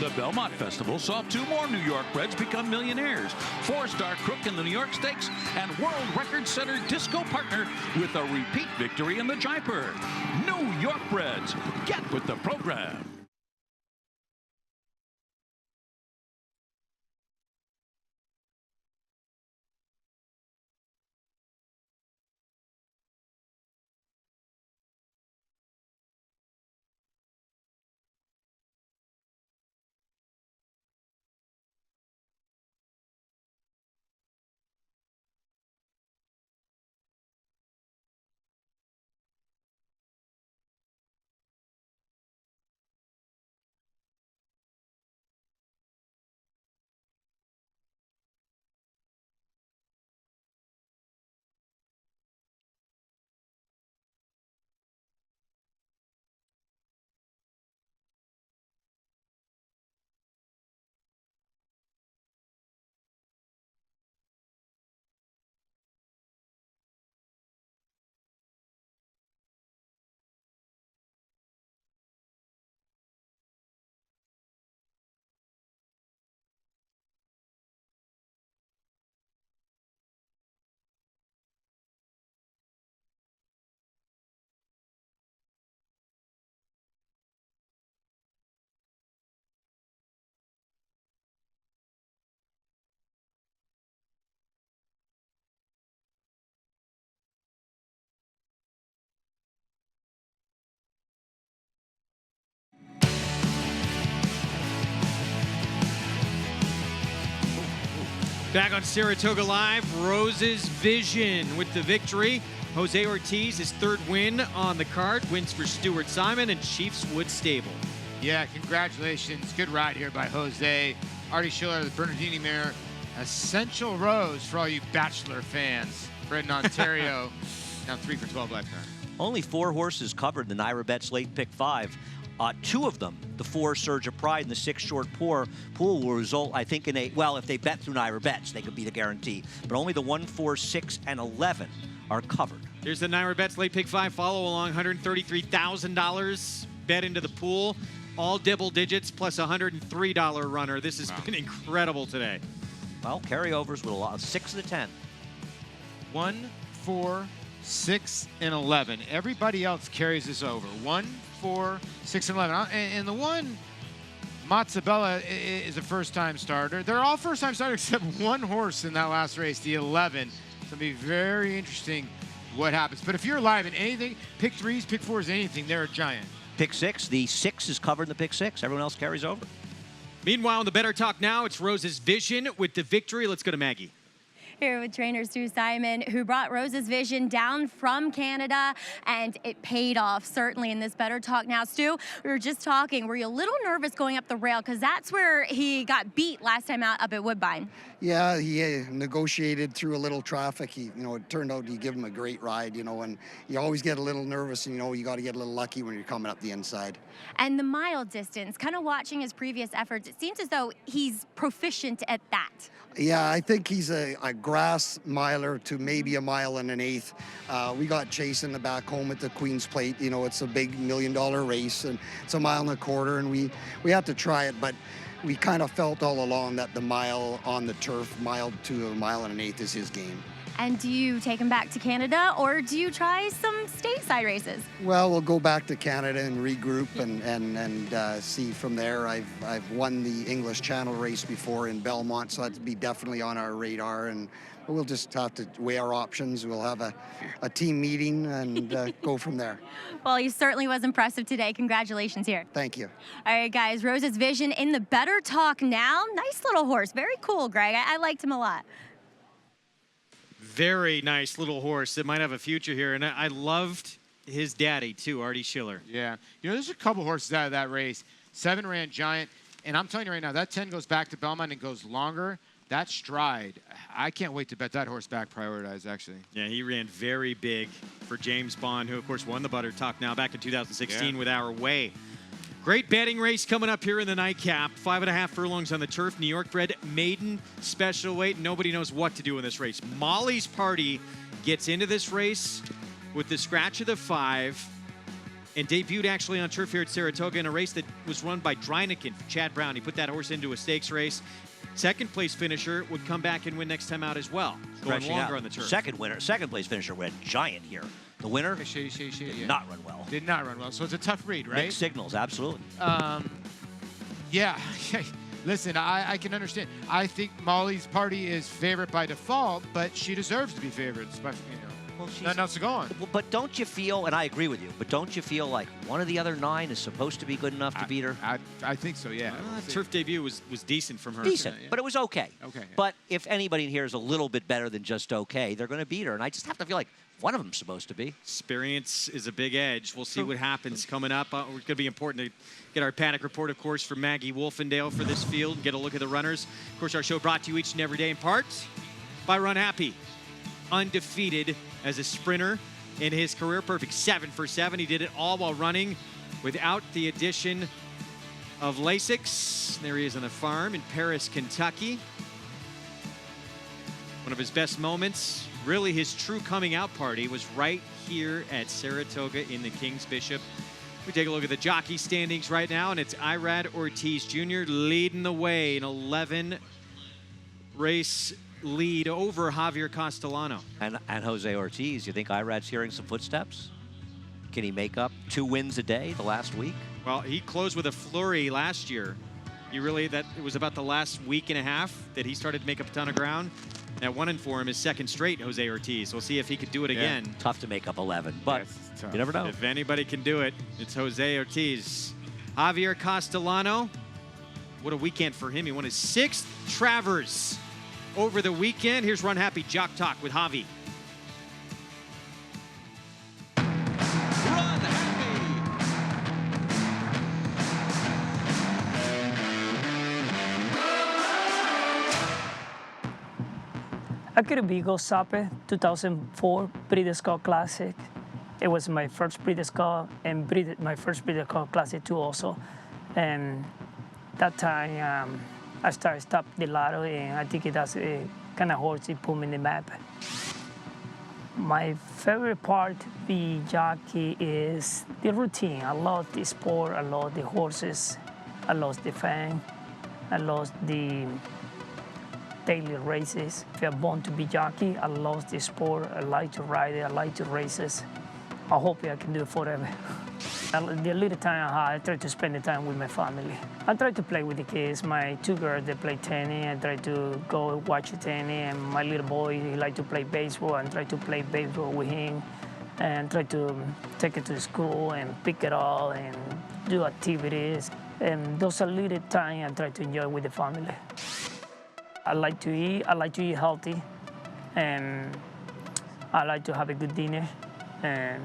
The Belmont Festival saw 2 more New York breds become millionaires, 4-star Crook in the New York Stakes, and world record-setter Disco Partner with a repeat victory in the Jaipur. New York breds, get with the program.
Back on Saratoga Live, Rose's Vision with the victory. Jose Ortiz, his 3rd win on the card, wins for Stuart Simon and Chiefs Wood Stable.
Yeah, congratulations. Good ride here by Jose. Artie Schiller, the Bernardini mare. Essential Rose for all you Bachelor fans. Bred in Ontario. Now 3 for 12 lifetime.
Only 4 horses covered the Naira Bets late pick 5. 2 of them, the 4 Surge of Pride and the 6 Short Pool will result, I think, in a, well, if they bet through Naira Bets, they could be the guarantee. But only the 1, 4, 6, and 11 are covered.
Here's the Naira Bets late pick 5 follow along, $133,000 bet into the pool. All double digits plus $103 runner. This has been incredible today.
Well, carryovers with a lot of 6 of the 10.
1, 4, 6, and 11. Everybody else carries this over. 1, 4, 6, and 11. And the one, Mazzabella, is a first-time starter. They're all first-time starters except one horse in that last race, the 11. So it'll be very interesting what happens. But if you're live in anything, pick 3s, pick 4s, anything, they're a giant.
Pick 6. The 6 is covered in the pick 6. Everyone else carries over.
Meanwhile, in the Better Talk Now, it's Rose's Vision with the victory. Let's go to Maggie.
Here with trainer Stu Simon, who brought Rose's vision down from Canada, and it paid off, certainly, in this Better Talk Now. Stu, we were just talking. Were you a little nervous going up the rail? Because that's where he got beat last time out up at Woodbine.
Yeah, he negotiated through a little traffic. It turned out he gave him a great ride, and you always get a little nervous, and, you got to get a little lucky when you're coming up the inside.
And the mile distance, kind of watching his previous efforts, it seems as though he's proficient at that.
Yeah, I think he's a grass miler to maybe a mile and an eighth. We got chasing the back home at the Queen's Plate. It's a big $1 million race, and it's a mile and a quarter, and we had to try it, but we kind of felt all along that the mile on the turf, mile to a mile and an eighth, is his game.
And do you take him back to Canada, or do you try some stateside races?
Well, we'll go back to Canada and regroup and see from there. I've won the English Channel race before in Belmont, so that'd be definitely on our radar. And we'll just have to weigh our options. We'll have a team meeting and go from there.
Well, he certainly was impressive today. Congratulations here.
Thank you.
All right, guys, Rose's vision in the Better Talk Now. Nice little horse. Very cool, Greg. I liked him a lot.
Very nice little horse that might have a future here. And I loved his daddy, too, Artie Schiller.
Yeah. There's a couple horses out of that race. 7 ran Giant. And I'm telling you right now, that 10 goes back to Belmont and goes longer. That Stride, I can't wait to bet that horse back prioritized, actually.
Yeah, he ran very big for James Bond, who, of course, won the Better Talk Now back in 2016 with Our Way. Great betting race coming up here in the nightcap. 5.5 furlongs on the turf. New York bred maiden special weight. Nobody knows what to do in this race. Molly's Party gets into this race with the scratch of the 5 and debuted actually on turf here at Saratoga in a race that was run by Dreineken for Chad Brown. He put that horse into a stakes race. Second place finisher would come back and win next time out as well, going longer on the turf.
Second place finisher went Giant here. The winner did not run well.
Did not run well. So it's a tough read, right?
Mixed signals, absolutely.
Yeah. Listen, I can understand. I think Molly's Party is favorite by default, but she deserves to be favored, especially,
Well,
nothing else to go on.
But don't you feel, and I agree with you, but don't you feel like one of the other 9 is supposed to be good enough to beat her?
I think so, yeah.
Turf debut was decent from her.
Decent, but it was okay.
Okay.
But if anybody in here is a little bit better than just okay, they're going to beat her. And I just have to feel like one of them's supposed to be.
Experience is a big edge. We'll see what happens coming up. It's going to be important to get our paddock report, of course, from Maggie Wolfendale for this field and get a look at the runners. Of course, our show brought to you each and every day in part by Run Happy. Undefeated as a sprinter in his career. Perfect 7 for 7. He did it all while running without the addition of Lasix. There he is on the farm in Paris, Kentucky. One of his best moments, really his true coming out party, was right here at Saratoga in the King's Bishop. We take a look at the jockey standings right now, and it's Irad Ortiz Jr. leading the way in 11 race lead over Javier Castellano.
And Jose Ortiz, you think Irad's hearing some footsteps? Can he make up 2 wins a day the last week?
Well, he closed with a flurry last year. It was about the last week and a half that he started to make up a ton of ground. That 1 for him is second straight, Jose Ortiz. We'll see if he could do it again.
Tough to make up 11, but you never know.
If anybody can do it, it's Jose Ortiz. Javier Castellano, what a weekend for him. He won his 6th Travers over the weekend. Here's Run Happy Jock Talk with Javi.
Akira Vigo Sape 2004 Breeders' Cup Classic. It was my first Breeders' Cup and my first Breeders' Cup Classic too also. And that time I started stop the lotto, and I think that's a kind of horse that put me in the map. My favorite part be jockey is the routine. I love the sport, I love the horses, I love the fan, I love the daily races. If you're born to be jockey, I love the sport, I like to ride it, I like to races. I hope I can do it forever. The little time I have, I try to spend the time with my family. I try to play with the kids. My 2 girls, they play tennis. I try to go watch tennis. And my little boy, he like to play baseball. I try to play baseball with him. And try to take it to school and pick it all and do activities. And those are little time I try to enjoy with the family. I like to eat healthy. And I like to have a good dinner, and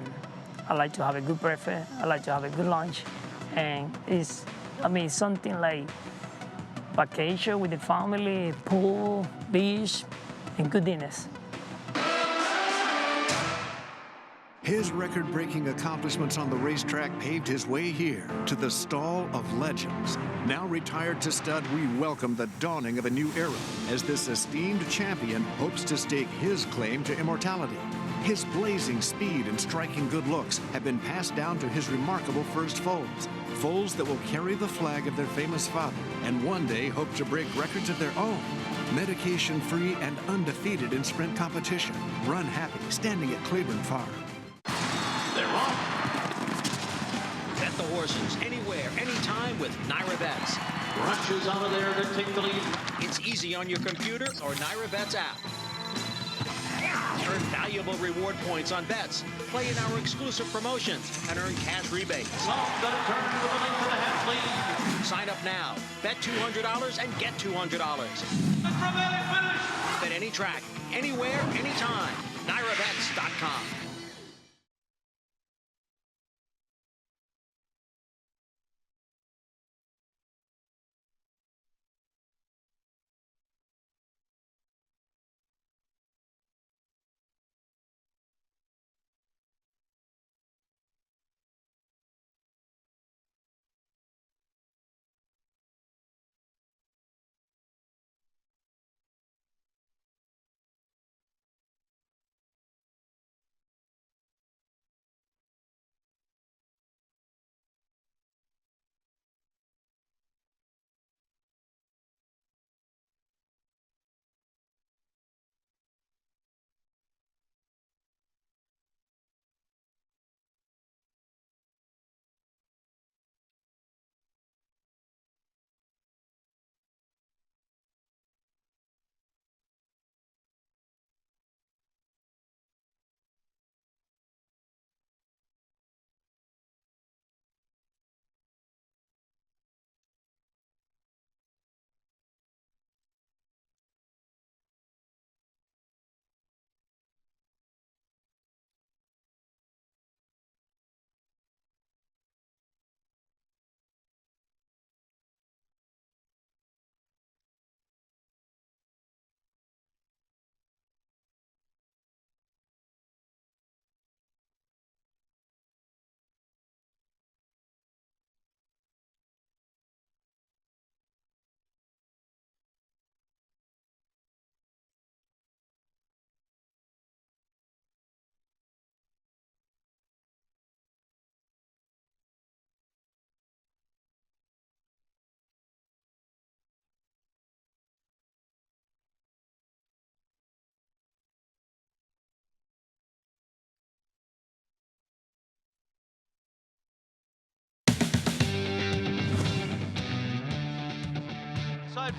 I like to have a good breakfast. I like to have a good lunch, and it's, I mean, something like vacation with the family, pool, beach, and good dinners.
His record-breaking accomplishments on the racetrack paved his way here to the Stall of Legends. Now retired to stud, we welcome the dawning of a new era as this esteemed champion hopes to stake his claim to immortality. His blazing speed and striking good looks have been passed down to his remarkable first foals. Foals that will carry the flag of their famous father and one day hope to break records of their own. Medication-free and undefeated in sprint competition. Run happy, standing at Claiborne Farm.
They're off. Bet the horses anywhere, anytime with Naira Bets. Rushes out of there to take the lead. It's easy on your computer or Naira Bets app. Earn valuable reward points on bets. Play in our exclusive promotions and earn cash rebates. Sign up now. Bet $200 and get $200. Bet any track, anywhere, anytime. NairaBets.com.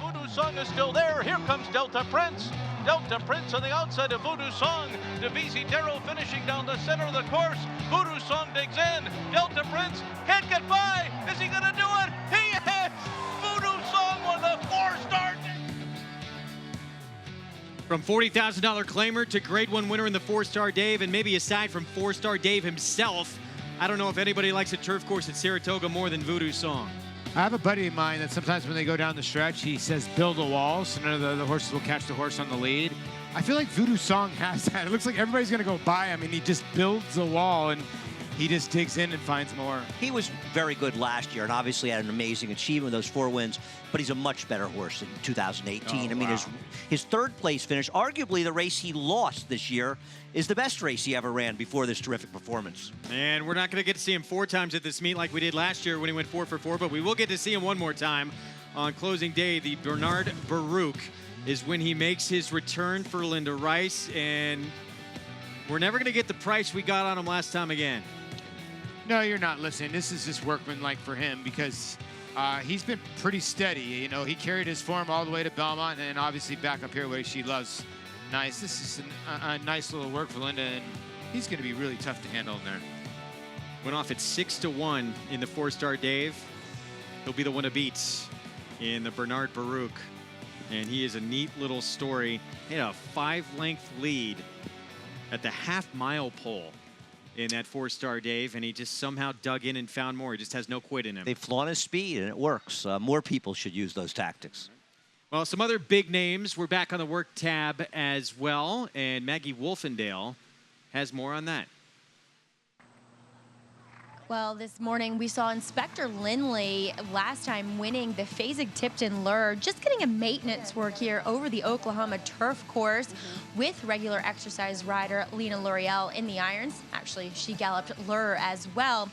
Voodoo Song is still there. Here comes Delta Prince. Delta Prince on the outside of Voodoo Song. Divisi Darrow finishing down the center of the course. Voodoo Song digs in. Delta Prince can't get by. Is he going to do it? He is! Voodoo Song won the 4-star.
From $40,000 claimer to Grade 1 winner in the 4-star Dave, and maybe aside from 4-star Dave himself, I don't know if anybody likes a turf course at Saratoga more than Voodoo Song.
I have a buddy of mine that sometimes when they go down the stretch, he says build a wall so none of the horses will catch the horse on the lead. I feel like Voodoo Song has that. It looks like everybody's going to go by him, and he just builds a wall, and he just digs in and finds more.
He was very good last year and obviously had an amazing achievement with those 4 wins, but he's a much better horse in 2018. I mean, his third place finish, arguably the race he lost this year, is the best race he ever ran before this terrific performance.
And we're not going to get to see him 4 times at this meet like we did last year when he went 4 for 4, but we will get to see him one more time on closing day. The Bernard Baruch is when he makes his return for Linda Rice, and we're never going to get the price we got on him last time again.
No, you're not listening. This is just workmanlike for him because he's been pretty steady. You know, he carried his form all the way to Belmont and then obviously back up here where she loves. Nice. This is a nice little work for Linda, and he's going to be really tough to handle in there.
Went off at 6-1 in the 4-star Dave. He'll be the one to beat in the Bernard Baruch. And he is a neat little story. He had a 5-length lead at the half-mile pole in that 4-star, Dave, and he just somehow dug in and found more. He just has no quit in him.
They flaunt his speed, and it works. More people should use those tactics.
Well, some other big names. We're back on the work tab as well, and Maggie Wolfendale has more on that.
Well, this morning we saw Inspector Lindley last time winning the Fasig-Tipton Lure, just getting a maintenance work here over the Oklahoma turf course with regular exercise rider Lena L'Oreal in the irons. Actually, she galloped Lure as well.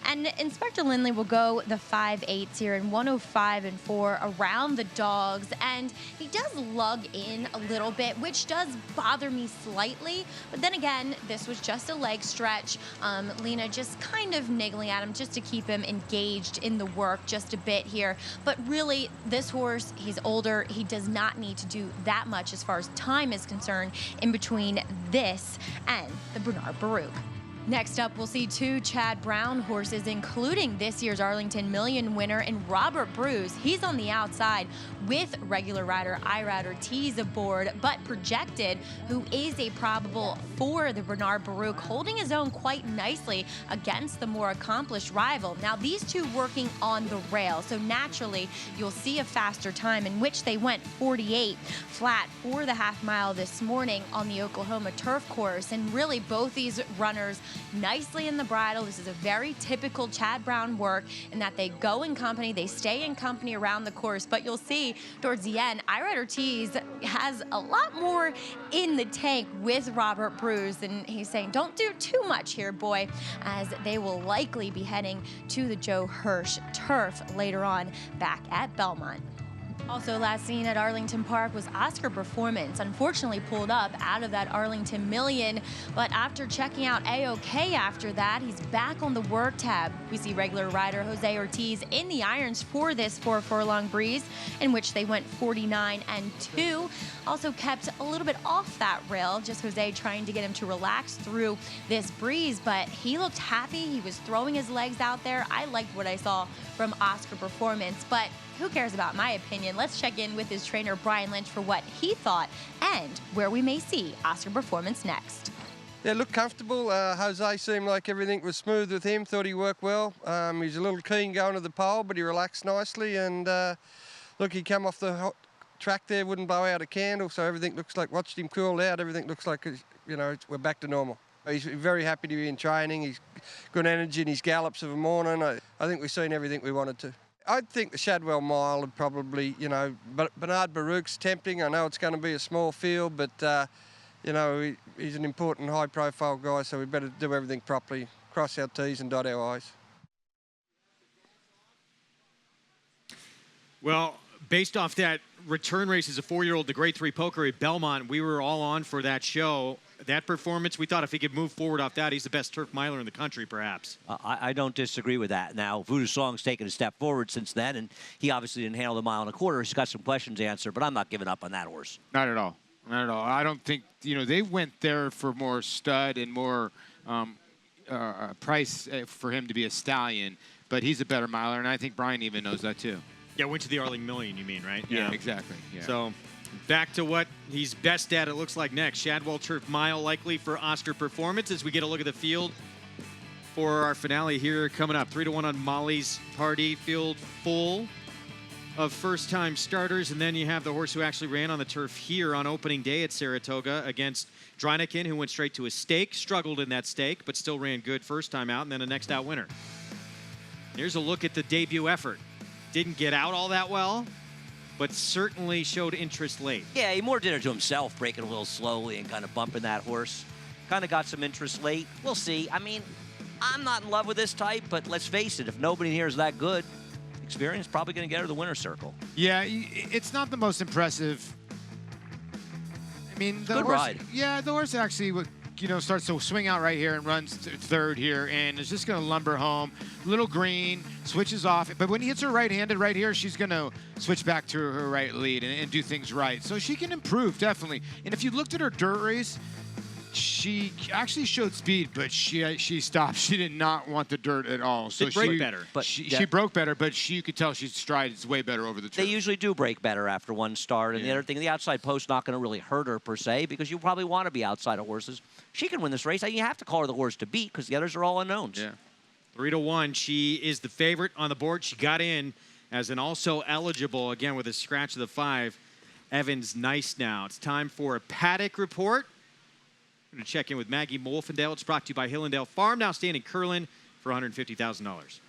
And Inspector Lindley will go the 5/8s here in 105 and 4 around the dogs. And he does lug in a little bit, which does bother me slightly. But then again, this was just a leg stretch. Lena just kind of niggling at him just to keep him engaged in the work just a bit here. But really, this horse, he's older. He does not need to do that much as far as time is concerned in between this and the Bernard Baruch. Next up, we'll see 2 Chad Brown horses, including this year's Arlington Million winner and Robert Bruce. He's on the outside with regular rider Irad Ortiz aboard, but projected, who is a probable for the Bernard Baruch, holding his own quite nicely against the more accomplished rival. Now, these two working on the rail, so naturally you'll see a faster time, in which they went 48 flat for the half-mile this morning on the Oklahoma turf course. And really, both these runners nicely in the bridle. This is a very typical Chad Brown work in that they go in company, they stay in company around the course, but you'll see towards the end, Irad Ortiz has a lot more in the tank with Robert Bruce, and he's saying, don't do too much here, boy, as they will likely be heading to the Joe Hirsch turf later on back at Belmont. Also last seen at Arlington Park was Oscar Performance, unfortunately pulled up out of that Arlington Million, but after checking out A-OK after that, he's back on the work tab. We see regular rider Jose Ortiz in the irons for this 4-furlong breeze, in which they went 49 and 2. Also kept a little bit off that rail, just Jose trying to get him to relax through this breeze, but he looked happy. He was throwing his legs out there. I liked what I saw from Oscar Performance, but who cares about my opinion? Let's check in with his trainer, Brian Lynch, for what he thought and where we may see Oscar Performance next.
Yeah, looked comfortable. Jose seemed like everything was smooth with him, thought he worked well. He's a little keen going to the pole, but he relaxed nicely. And look, he came off the track there, wouldn't blow out a candle, so everything looks like, watched him cool out, everything looks like, you know, we're back to normal. He's very happy to be in training. He's good energy in his gallops of the morning. I think we've seen everything we wanted to. I think the Shadwell Mile would probably, you know, Bernard Baruch's tempting. I know it's going to be a small field, but, you know, he's an important high-profile guy, so we better do everything properly, cross our T's and dot our I's.
Well, based off that return race as a 4-year-old, the Grade 3 Poker at Belmont, we were all on for that show. That performance, we thought if he could move forward off that, he's the best turf miler in the country, perhaps.
I don't disagree with that. Now, Voodoo Song's taken a step forward since then, and he obviously didn't handle the 1.25 miles. He's got some questions to answer, but I'm not giving up on that horse.
Not at all. Not at all. I don't think, you know, they went there for more stud and more price for him to be a stallion, but he's a better miler, and I think Brian even knows that too.
Yeah, went to the Arling Million, you mean, right?
Yeah, exactly. Yeah.
So back to what he's best at, it looks like next. Shadwell Turf Mile likely for Oscar Performance as we get a look at the field for our finale here coming up. 3-1 on Molly's Party. Field full of first-time starters, and then you have the horse who actually ran on the turf here on opening day at Saratoga against Dreineken, who went straight to a stake, struggled in that stake, but still ran good first time out, and then a next out winner. Here's a look at the debut effort. Didn't get out all that well, but certainly showed interest late.
Yeah, he more did it to himself, breaking a little slowly and kind of bumping that horse. Kind of got some interest late. We'll see. I mean, I'm not in love with this type, but let's face it, if nobody here is that good, experience probably going to get her the winner's circle.
Yeah, it's not the most impressive. I mean, the
Good
horse,
ride.
Yeah, the horse actually, you know, starts to swing out right here and runs third here, and is just going to lumber home. Little green, switches off, but when he hits her right-handed right here, she's going to switch back to her right lead and do things right. So she can improve, definitely. And if you looked at her dirt race, She actually showed speed, but she stopped. She did not want the dirt at all. So
It broke better.
But she broke better, but you could tell she's stride is way better over the turf.
They usually do break better after one start. And the other thing, the outside post's not going to really hurt her per se because you probably want to be outside of horses. She can win this race. You have to call her the horse to beat because the others are all unknowns.
Yeah. 3-1. She is the favorite on the board. She got in as an also eligible, again, with a scratch of the 5. Evans Nice now. It's time for a paddock report. We're going to check in with Maggie Wolfendale. It's brought to you by Hillendale Farm, now standing Curlin for $150,000.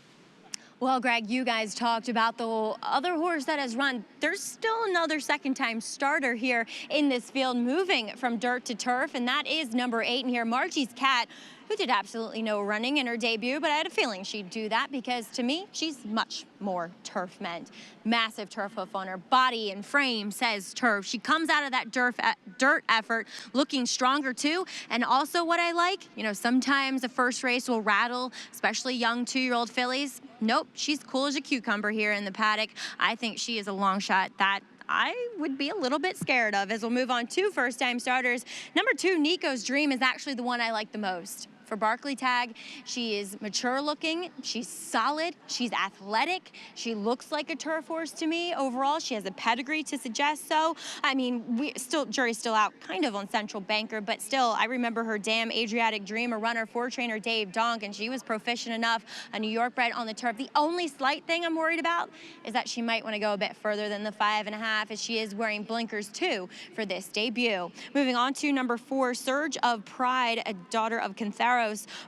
Well, Greg, you guys talked about the other horse that has run. There's still another second-time starter here in this field, moving from dirt to turf, and that is number 8 in here, Margie's Cat, who did absolutely no running in her debut, but I had a feeling she'd do that because, to me, she's much more turf meant. Massive turf hoof on her body and frame says turf. She comes out of that dirt effort looking stronger, too. And also what I like, you know, sometimes the first race will rattle, especially young 2-year-old fillies. Nope, she's cool as a cucumber here in the paddock. I think she is a long shot that I would be a little bit scared of as we'll move on to first-time starters. Number 2, Nico's Dream, is actually the one I like the most. For Barkley Tag, she is mature looking, she's solid, she's athletic, she looks like a turf horse to me. Overall, she has a pedigree to suggest so. I mean, jury's still out kind of on Central Banker, but still, I remember her Damn Adriatic Dream, a runner for trainer Dave Donk, and she was proficient enough, a New York bred on the turf. The only slight thing I'm worried about is that she might want to go a bit further than the 5.5, as she is wearing blinkers too for this debut. Moving on to number 4, Surge of Pride, a daughter of Cantharo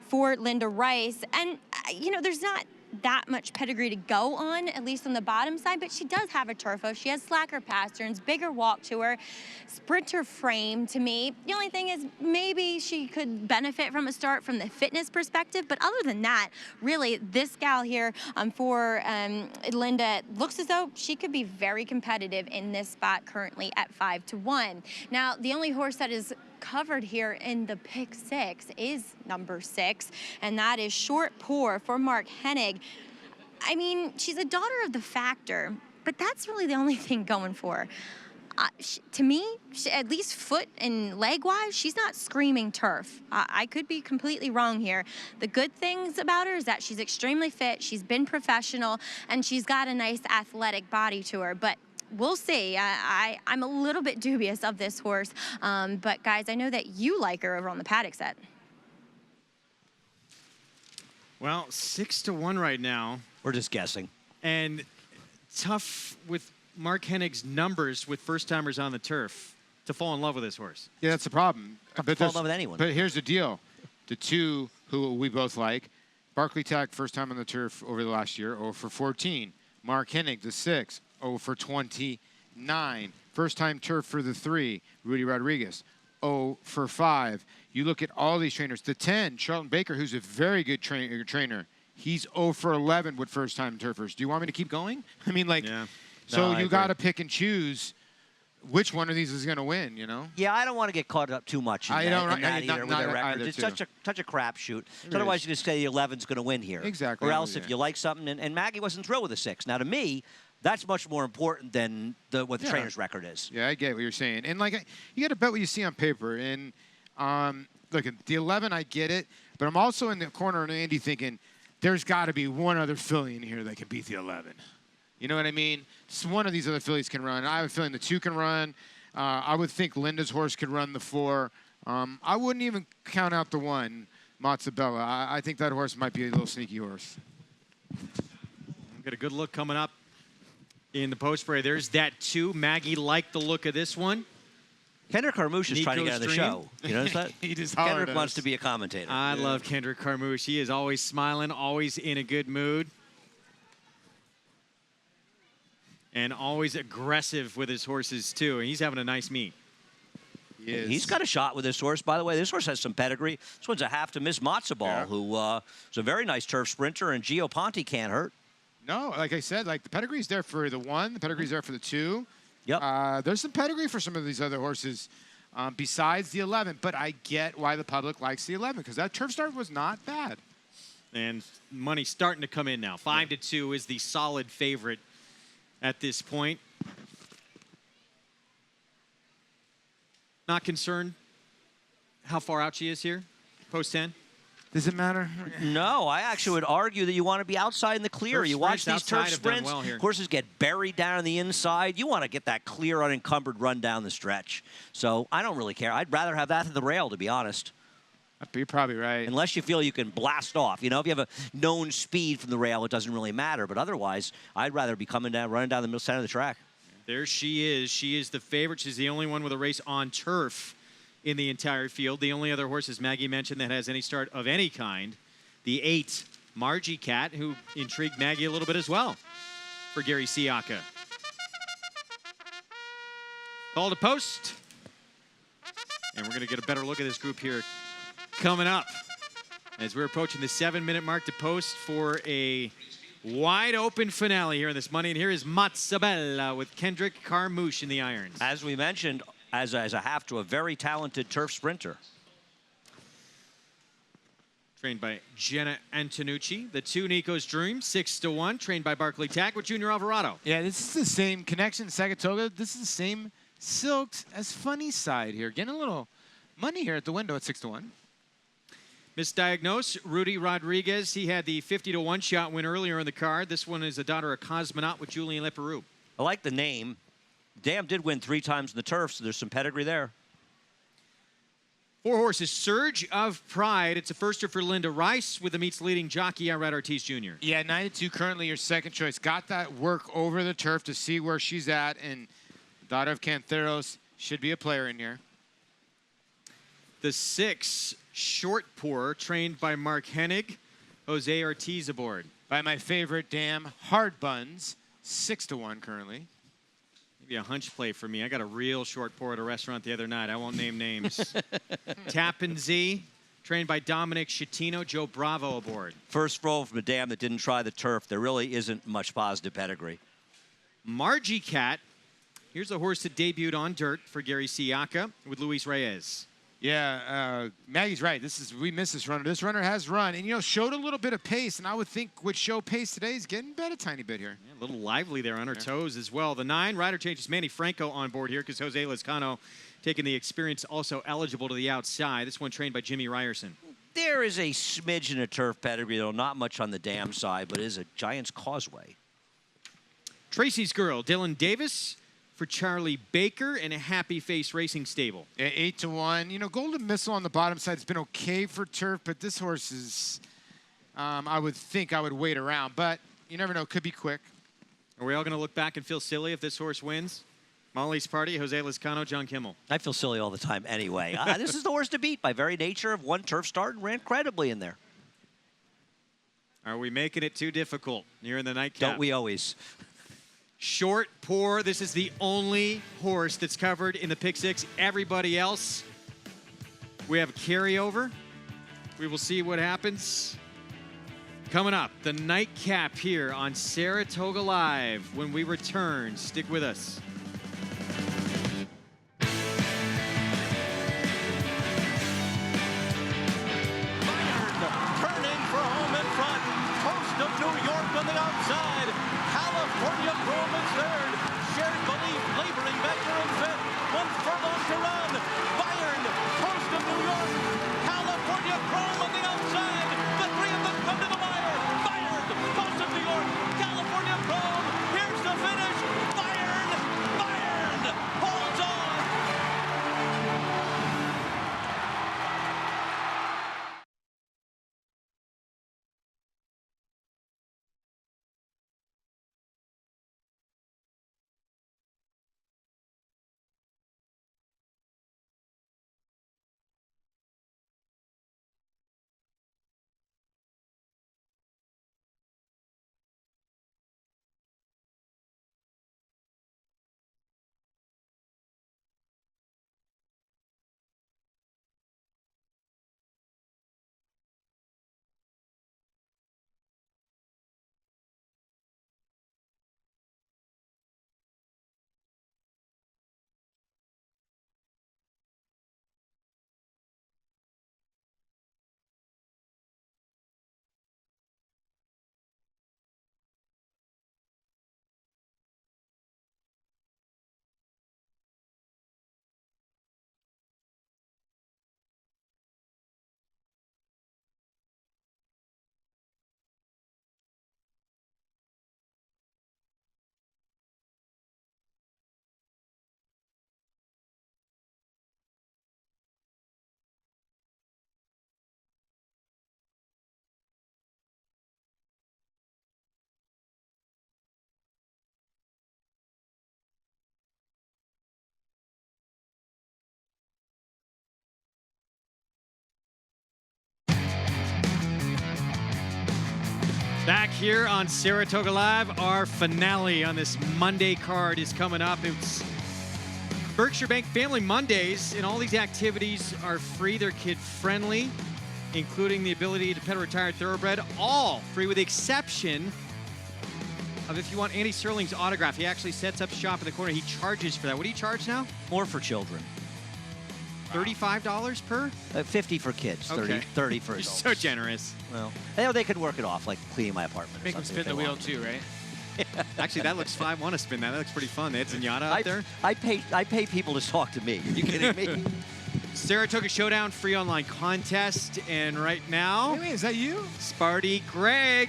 for Linda Rice. And, you know, there's not that much pedigree to go on, at least on the bottom side, but she does have a turf hoof. She has slacker pasterns, bigger walk to her, sprinter frame to me. The only thing is maybe she could benefit from a start from the fitness perspective, but other than that, really, this gal here for Linda looks as though she could be very competitive in this spot currently at 5-1. Now, the only horse that is covered here in the pick 6 is number 6, and that is Short Pour for Mark Hennig. I mean, she's a daughter of the Factor, but that's really the only thing going for her. To me, at least foot and leg-wise, she's not screaming turf. I could be completely wrong here. The good things about her is that she's extremely fit, she's been professional, and she's got a nice athletic body to her, but we'll see. I'm a little bit dubious of this horse, but guys, I know that you like her over on the paddock set.
Well, 6-1 right now.
We're just guessing.
And tough with Mark Hennig's numbers with first-timers on the turf to fall in love with this horse.
Yeah, that's the problem.
But fall in love with anyone.
But here's the deal. The 2 who we both like, Barkley Tack, first time on the turf over the last year, 0 for 14. Mark Hennig, the 6, 0 for 29. First-time turf for the 3, Rudy Rodriguez, 0 for 5. You look at all these trainers. The 10, Charlton Baker, who's a very good trainer, he's 0 for 11 with first-time turfers. Do you want me to keep going? I mean, like,
yeah.
So you got to pick and choose which one of these is going to win, you know?
Yeah, I don't want to get caught up too much in that either with their records. It's such a crapshoot. So otherwise, you just say the 11's going to win here.
Exactly.
Or else if you like something, and Maggie wasn't thrilled with the 6. Now, to me, that's much more important than what the trainer's record is.
Yeah, I get what you're saying. And, like, you got to bet what you see on paper. And, look, the 11, I get it. But I'm also in the corner of Andy thinking, there's got to be one other filly in here that can beat the 11. You know what I mean? Just one of these other fillies can run. I have a feeling the 2 can run. I would think Linda's horse could run the 4. I wouldn't even count out the 1, Mazzabella. I think that horse might be a little sneaky horse.
We've got a good look coming up in the post spray. There's that 2. Maggie liked the look of this one.
Kendrick Carmouche is trying to get on the show. You notice that?
He just
Kendrick wants to be a commentator.
I love Kendrick Carmouche. He is always smiling, always in a good mood. And always aggressive with his horses, too. And he's having a nice meet.
He's got a shot with this horse. By the way, this horse has some pedigree. This one's a half to Miss Matzabal, who is a very nice turf sprinter, and Gio Ponte can't hurt.
No, like I said, like the pedigree's there for the 1. The pedigree's there for the 2.
Yep.
There's some pedigree for some of these other horses besides the 11. But I get why the public likes the 11, because that turf start was not bad.
And money's starting to come in now. 5-2 is the solid favorite at this point. Not concerned how far out she is here? Post 10?
Does it matter?
No, I actually would argue that you want to be outside in the clear.
Turf
You watch
sprints
these turf
outside have done
sprints,
well here.
horses get buried down on the inside. You want to get that clear, unencumbered run down the stretch. So I don't really care. I'd rather have that than the rail, to be honest.
You're probably right.
Unless you feel you can blast off. You know, if you have a known speed from the rail, it doesn't really matter. But otherwise, I'd rather be coming down, running down the middle center of the track.
There she is. She is the favorite. She's the only one with a race on turf in the entire field. The only other horse, as Maggie mentioned, that has any start of any kind. The 8, Margie Cat, who intrigued Maggie a little bit as well for Gary Siaka. Call to post. And we're going to get a better look at this group here coming up as we're approaching the 7-minute mark to post for a wide open finale here in this Monday. And here is Mazzabella with Kendrick Carmouche in the irons.
As we mentioned, as a half to a very talented turf sprinter.
Trained by Jenna Antonucci. The 2, Nico's Dream, 6-1. Trained by Barkley Tack with Junior Alvarado.
Yeah, this is the same connection, Saratoga. This is the same silks as Funny Side here. Getting a little money here at the window at 6-1.
Misdiagnosed, Rudy Rodriguez. He had the 50-1 shot win earlier in the card. This one is a daughter of Cosmonaut with Julian Leperoux.
I like the name. Dam did win 3 times in the turf, so there's some pedigree there.
4 horses, Surge of Pride. It's a firster for Linda Rice with the meet's leading jockey, Irad Ortiz Jr.
Yeah, 9-2, currently your second choice. Got that work over the turf to see where she's at, and daughter of Cantheros should be a player in here.
The 6, Short Pour, trained by Mark Hennig. Jose Ortiz aboard.
By my favorite Dam, Hard Buns, 6-1 currently.
Maybe a hunch play for me. I got a real short pour at a restaurant the other night. I won't name names. Tappan Z, trained by Dominic Schettino. Joe Bravo aboard.
First roll from a Dam that didn't try the turf. There really isn't much positive pedigree.
Margie Cat. Here's a horse that debuted on dirt for Gary Siaka with Luis Reyes.
Yeah, Maggie's right. We missed this runner. This runner has run and, you know, showed a little bit of pace, and I would think would show pace today. He's getting bet a tiny bit here.
Yeah, a little lively there on her toes as well. The 9, rider changes Manny Franco on board here because Jose Lezcano taking the experience, also eligible to the outside. This one trained by Jimmy Ryerson.
There is a smidgen of turf pedigree, though not much on the Dam side, but it is a Giant's Causeway.
Tracy's Girl, Dylan Davis for Charlie Baker and a Happy Face Racing stable.
Yeah, 8-1. You know, Golden Missile on the bottom side has been okay for turf, but this horse is, I would think I would wait around, but you never know. Could be quick.
Are we all going to look back and feel silly if this horse wins? Molly's Party, Jose Lezcano, John Kimmel.
I feel silly all the time anyway. This is the horse to beat by very nature of one turf start and ran credibly in there.
Are we making it too difficult here in the nightcap?
Don't we always?
Short Pour. This is the only horse that's covered in the pick 6. Everybody else, we have a carryover. We will see what happens. Coming up, the nightcap here on Saratoga Live. When we return, stick with us.
Turning for home in front. Coast of New York on the outside. California Chrome is third. Shared Belief laboring back there in fifth. 1 furlong to run. Bayern, Coast of New York. California Chrome on the outside. The 3 of them come to the wire. Bayern, Coast of New York. California Chrome. Here's the finish. Bayern
Back here on Saratoga Live, our finale on this Monday card is coming up. It's Berkshire Bank Family Mondays, and all these activities are free. They're kid-friendly, including the ability to pet a retired thoroughbred. All free with the exception of if you want Andy Serling's autograph. He actually sets up shop in the corner. He charges for that. What do you charge now?
More for children.
$35 per?
50 for kids, 30,
Okay.
30 for
You're
adults.
so generous.
Well, you know, they could work it off, like cleaning my apartment.
Make them spin the wheel too, right?
Actually, that looks fun. I want to spin that. That looks pretty fun. They had Zenyatta out there.
I pay people to talk to me. Are you kidding me?
Saratoga Showdown free online contest. And right now...
Wait, is that you?
Sparty Greg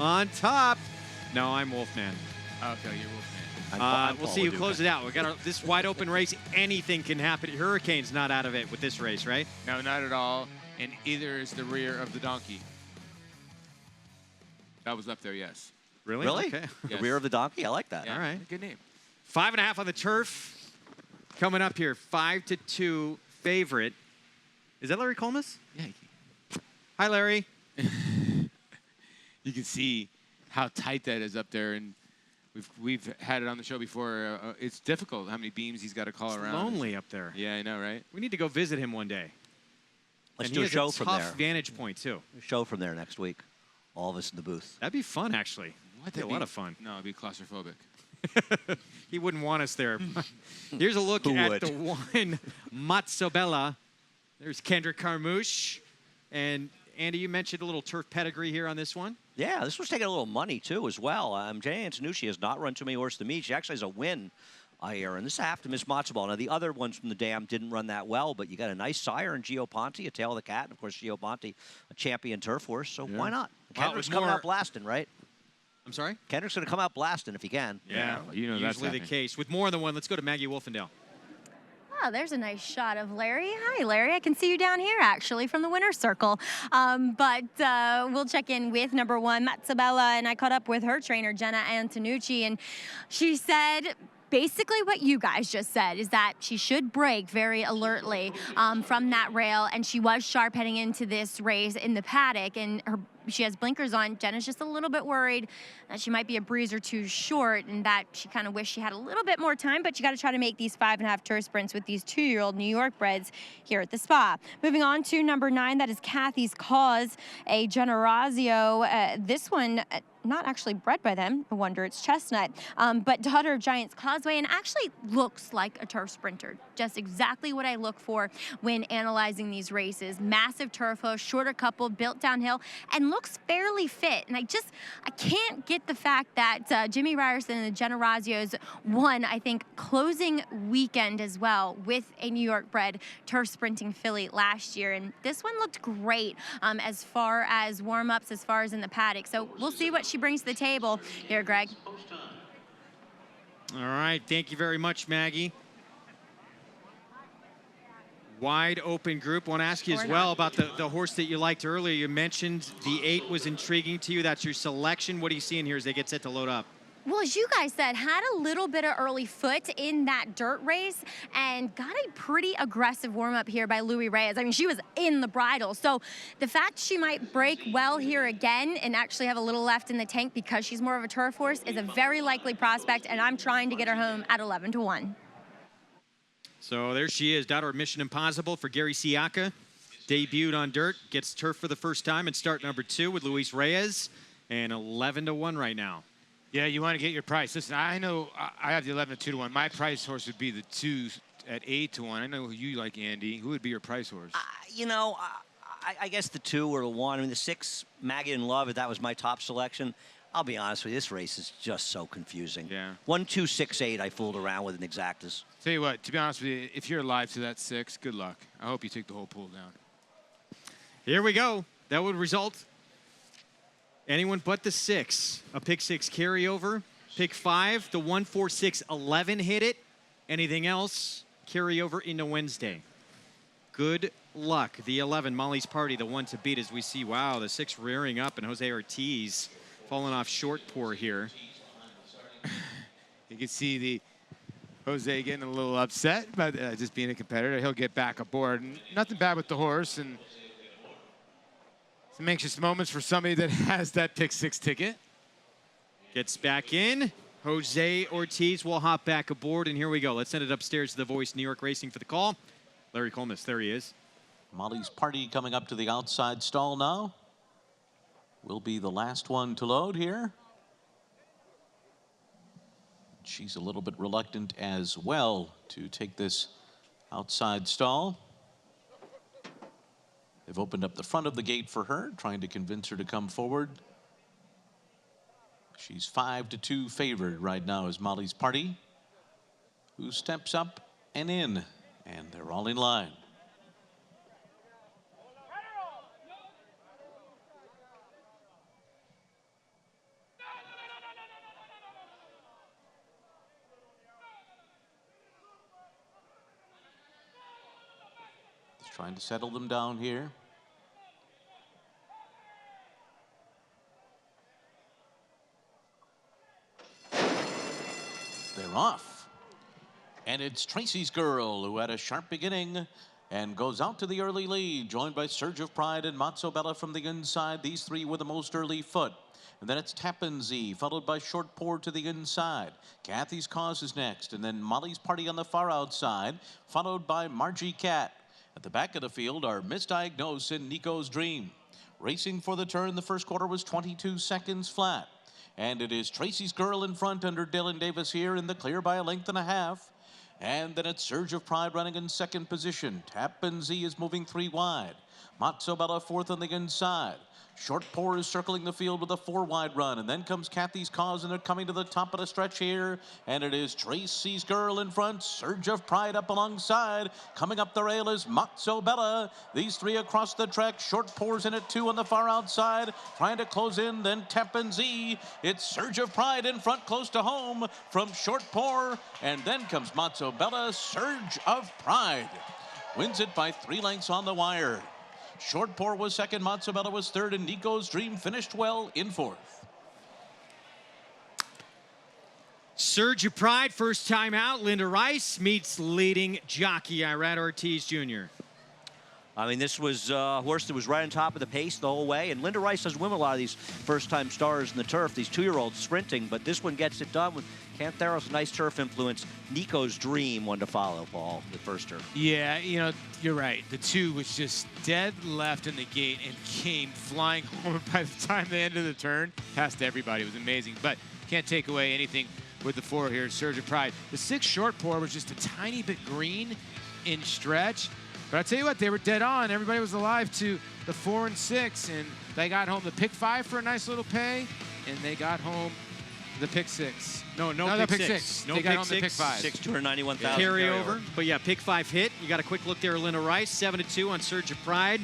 on top. No, I'm Wolfman.
Okay, you're Wolfman.
We'll see who closes it out. We got this wide open race. Anything can happen. Hurricane's not out of it with this race, right?
No, not at all. And either is the rear of the donkey. That was up there, yes.
Really?
Really?
Okay.
The rear of the donkey? I like that.
Yeah,
All right.
Good name.
5.5 on the turf. Coming up here, 5-2 favorite. Is that Larry Colmus?
Yeah.
Hi, Larry.
You can see how tight that is up there, and we've had it on the show before. It's difficult how many beams he's got to call around.
Lonely up there.
Yeah, I know, right?
We need to go visit him one day.
Let's
And
do
he
a
has
show from
tough
there.
vantage point, too.
A show from there next week. All of us in the booth.
That'd be fun, actually.
What?
That'd be a lot of fun.
No, it'd be claustrophobic.
He wouldn't want us there. Here's a look
Who
at
would?
the one Mazzobella. There's Kendrick Carmouche. And Andy, you mentioned a little turf pedigree here on this one.
Yeah, this was taking a little money, too, as well. Jay Antonucci has not run too many horses to meet. She actually has a win here, and this is after Miss Mazzobella. Now, the other ones from the dam didn't run that well, but you got a nice sire in Gio Ponte, a tail of the cat, and, of course, Gio Ponte, a champion turf horse, so why not? Kendrick's coming out blasting, right?
I'm sorry?
Kendrick's going to come out blasting if he can.
Yeah,
you know that's
usually the
happening.
case. With more than one, let's go to Maggie Wolfendale.
Oh, there's a nice shot of Larry. Hi, Larry. I can see you down here, actually, from the winner's circle. But we'll check in with number one, Mazzobella, and I caught up with her trainer, Jenna Antonucci, and she said basically what you guys just said, is that she should break very alertly from that rail, and she was sharp heading into this race in the paddock, and she has blinkers on. Jenna's just a little bit worried that she might be a breeze or two short, and that she kind of wished she had a little bit more time, but you got to try to make these 5.5 turf sprints with these 2-year-old New York breds here at the spa. Moving on to number 9, that is Kathy's Cause, a Generazio. This one, not actually bred by them, no wonder it's Chestnut, but daughter of Giants Causeway, and actually looks like a turf sprinter. Just exactly what I look for when analyzing these races. Massive turf hoof, shorter couple, built downhill, and looks fairly fit. And I can't get the fact that Jimmy Ryerson and the Generazios won, I think, closing weekend as well with a New York bred turf sprinting filly last year. And this one looked great as far as warm-ups, as far as in the paddock. So we'll see what she brings to the table here, Greg.
All right, thank you very much, Maggie. Wide open group. Want to ask you as well about the horse that you liked earlier. You mentioned the 8 was intriguing to you. That's your selection. What are you seeing here as they get set to load up?
Well, as you guys said, had a little bit of early foot in that dirt race and got a pretty aggressive warm-up here by Louis Reyes. I mean, she was in the bridle. So the fact she might break well here again and actually have a little left in the tank because she's more of a turf horse is a very likely prospect, and I'm trying to get her home at 11-1.
So there she is, daughter of Mission Impossible for Gary Siaka. Debuted on dirt, gets turf for the first time in start number 2 with Luis Reyes, and 11-1 right now.
Yeah, you want to get your price. Listen, I know I have the 11-2-1. My price horse would be the 2 at 8-1. I know who you like, Andy. Who would be your price horse?
You know, I guess the 2 or the 1. I mean, the 6, Maggie and Love, that was my top selection. I'll be honest with you, this race is just so confusing.
Yeah.
1, 2, 6, 8, I fooled around with an exactus.
Tell you what, to be honest with you, if you're alive to that 6, good luck. I hope you take the whole pool down.
Here we go. That would result anyone but the 6. A pick 6 carryover. Pick 5, the 1, 4, 6, 11 hit it. Anything else, carryover into Wednesday. Good luck. The 11, Molly's Party, the 1 to beat as we see, wow, the 6 rearing up and Jose Ortiz falling off short pour here.
You can see the Jose getting a little upset, but just being a competitor, he'll get back aboard. And nothing bad with the horse, and Some anxious moments for somebody that has that pick 6 ticket.
Gets back in. Jose Ortiz will hop back aboard, and here we go. Let's send it upstairs to the voice, New York Racing, for the call. Larry Colmus, there he is.
Molly's Party coming up to the outside stall now. Will be the last one to load here. She's a little bit reluctant as well to take this outside stall. They've opened up the front of the gate for her, trying to convince her to come forward. She's 5-2 favored right now as Molly's Party, who steps up and in, and they're all in line. Just trying to settle them down here. They're off. And it's Tracy's Girl, who had a sharp beginning and goes out to the early lead, joined by Surge of Pride and Matzo Bella from the inside. These three with the most early foot. And then it's Tappanzee, followed by Short Pour to the inside. Kathy's Cause is next, and then Molly's Party on the far outside, followed by Margie Cat. At the back of the field are Misdiagnosed and Nico's Dream. Racing for the turn, the first quarter was 22 seconds flat. And it is Tracy's Girl in front under Dylan Davis here in the clear by a length and a half. And then it's Surge of Pride running in second position. Tappanzee is moving 3 wide. Matzo Bella fourth on the inside. Short Pour is circling the field with a 4 wide run. And then comes Kathy's Cause, and they're coming to the top of the stretch here. And it is Tracy's Girl in front. Surge of Pride up alongside. Coming up the rail is Matzo Bella. These three across the track. Short Pour's in at 2 on the far outside. Trying to close in, then Tappanzee. It's Surge of Pride in front close to home from Short Pour. And then comes Matzo Bella. Surge of Pride wins it by 3 lengths on the wire. Short Pour was second, Matzo Bella was third, and Nico's Dream finished well in fourth.
Surge of Pride, first time out. Linda Rice meets leading jockey Irad Ortiz Jr.
I mean, this was a horse that was right on top of the pace the whole way. And Linda Rice doesn't win a lot of these first-time stars in the turf, these 2-year-olds sprinting, but this one gets it done with Cantheros, nice turf influence. Nico's Dream, one to follow, Paul, the first turf.
Yeah, you know, you're right. The 2 was just dead left in the gate and came flying home. By the time they ended the turn, past everybody. It was amazing. But can't take away anything with the 4 here, Surge of Pride. The 6 Short Pour was just a tiny bit green in stretch. But I'll tell you what, they were dead on. Everybody was alive to the 4 and 6, and they got home the pick 5 for a nice little pay, and they got home the pick 6.
No pick 6.
No, they got home the pick 5.
$291,000
Carryover. But yeah, pick 5 hit. You got a quick look there, Linda Rice, 7-2 on Surge of Pride.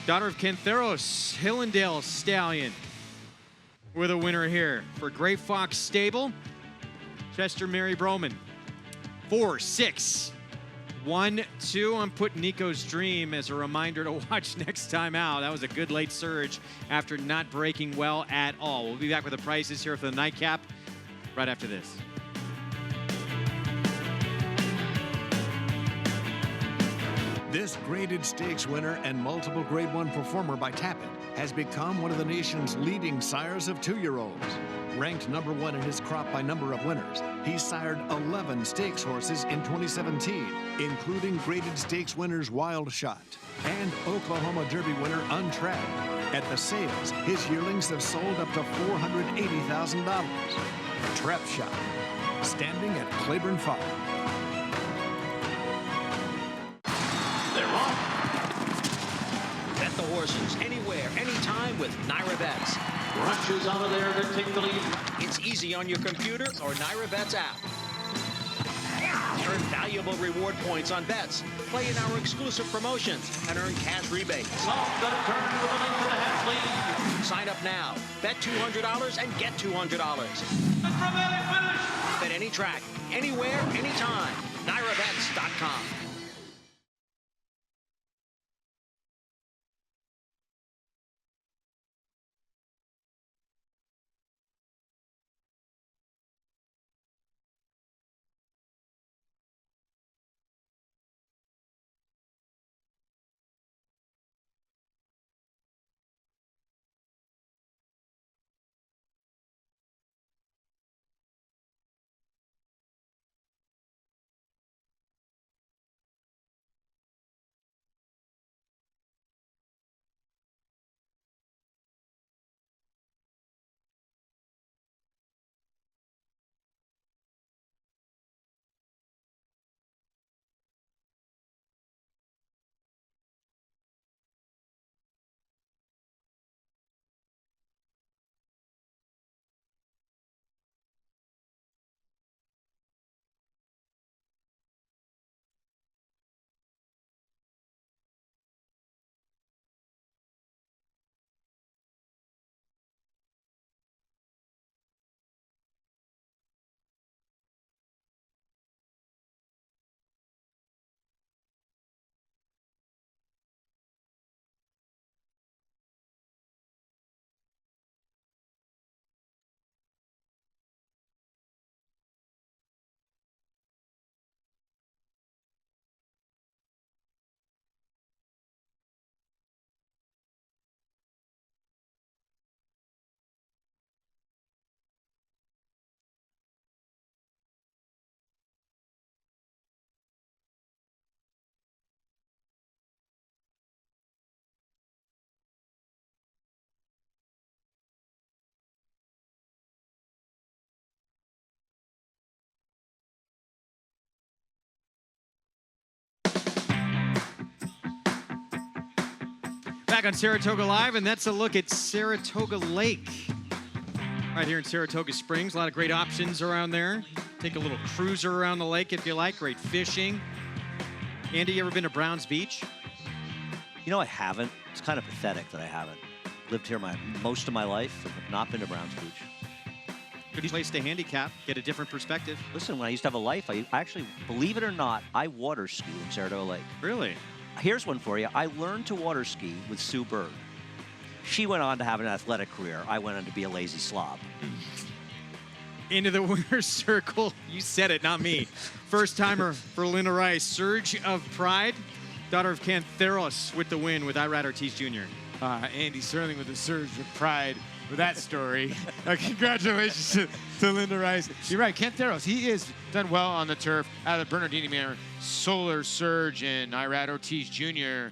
Daughter of Cantheros, Hillendale Stallion with a winner here for Gray Fox Stable. Chester Mary Broman, 4, 6. 1-2. I'm putting Nico's Dream as a reminder to watch next time out. That was a good late surge after not breaking well at all. We'll be back with the prices here for the nightcap right after this.
This graded stakes winner and multiple Grade 1 performer by Tapit has become one of the nation's leading sires of 2-year-olds. Ranked number 1 in his crop by number of winners, he sired 11 stakes horses in 2017, including graded stakes winners Wild Shot and Oklahoma Derby winner Untrapped. At the sales, his yearlings have sold up to $480,000. Trap Shot, standing at Claiborne Farm.
They're off. Bet the horses anywhere, anytime with Naira Bets. Rushes out of there to take the lead. It's easy on your computer or Naira Bets app. Earn valuable reward points on bets. Play in our exclusive promotions and earn cash rebates. Sign up now. Bet $200 and get $200. Bet any track, anywhere, anytime. NairaBets.com.
Back on Saratoga Live, and that's a look at Saratoga Lake. Right here in Saratoga Springs, a lot of great options around there. Take a little cruiser around the lake if you like. Great fishing. Andy, you ever been to Browns Beach?
You know, I haven't. It's kind of pathetic that I haven't. Lived here most of my life and have not been to Browns Beach.
Good place to handicap, get a different perspective.
Listen, when I used to have a life, I actually, believe it or not, I water skied in Saratoga Lake.
Really?
Here's one for you. I learned to water ski with Sue Bird. She went on to have an athletic career. I went on to be a lazy slob.
Into the winner's circle. You said it, not me. First timer for Linda Rice. Surge of Pride, daughter of Cantheros with the win with Irad Ortiz Jr.
Andy Serling with the surge of pride with that story. Congratulations to Linda Rice. You're right, Cantheros, he is done well on the turf out of the Bernardini Manor. Solar Surge, and Irad Ortiz Jr.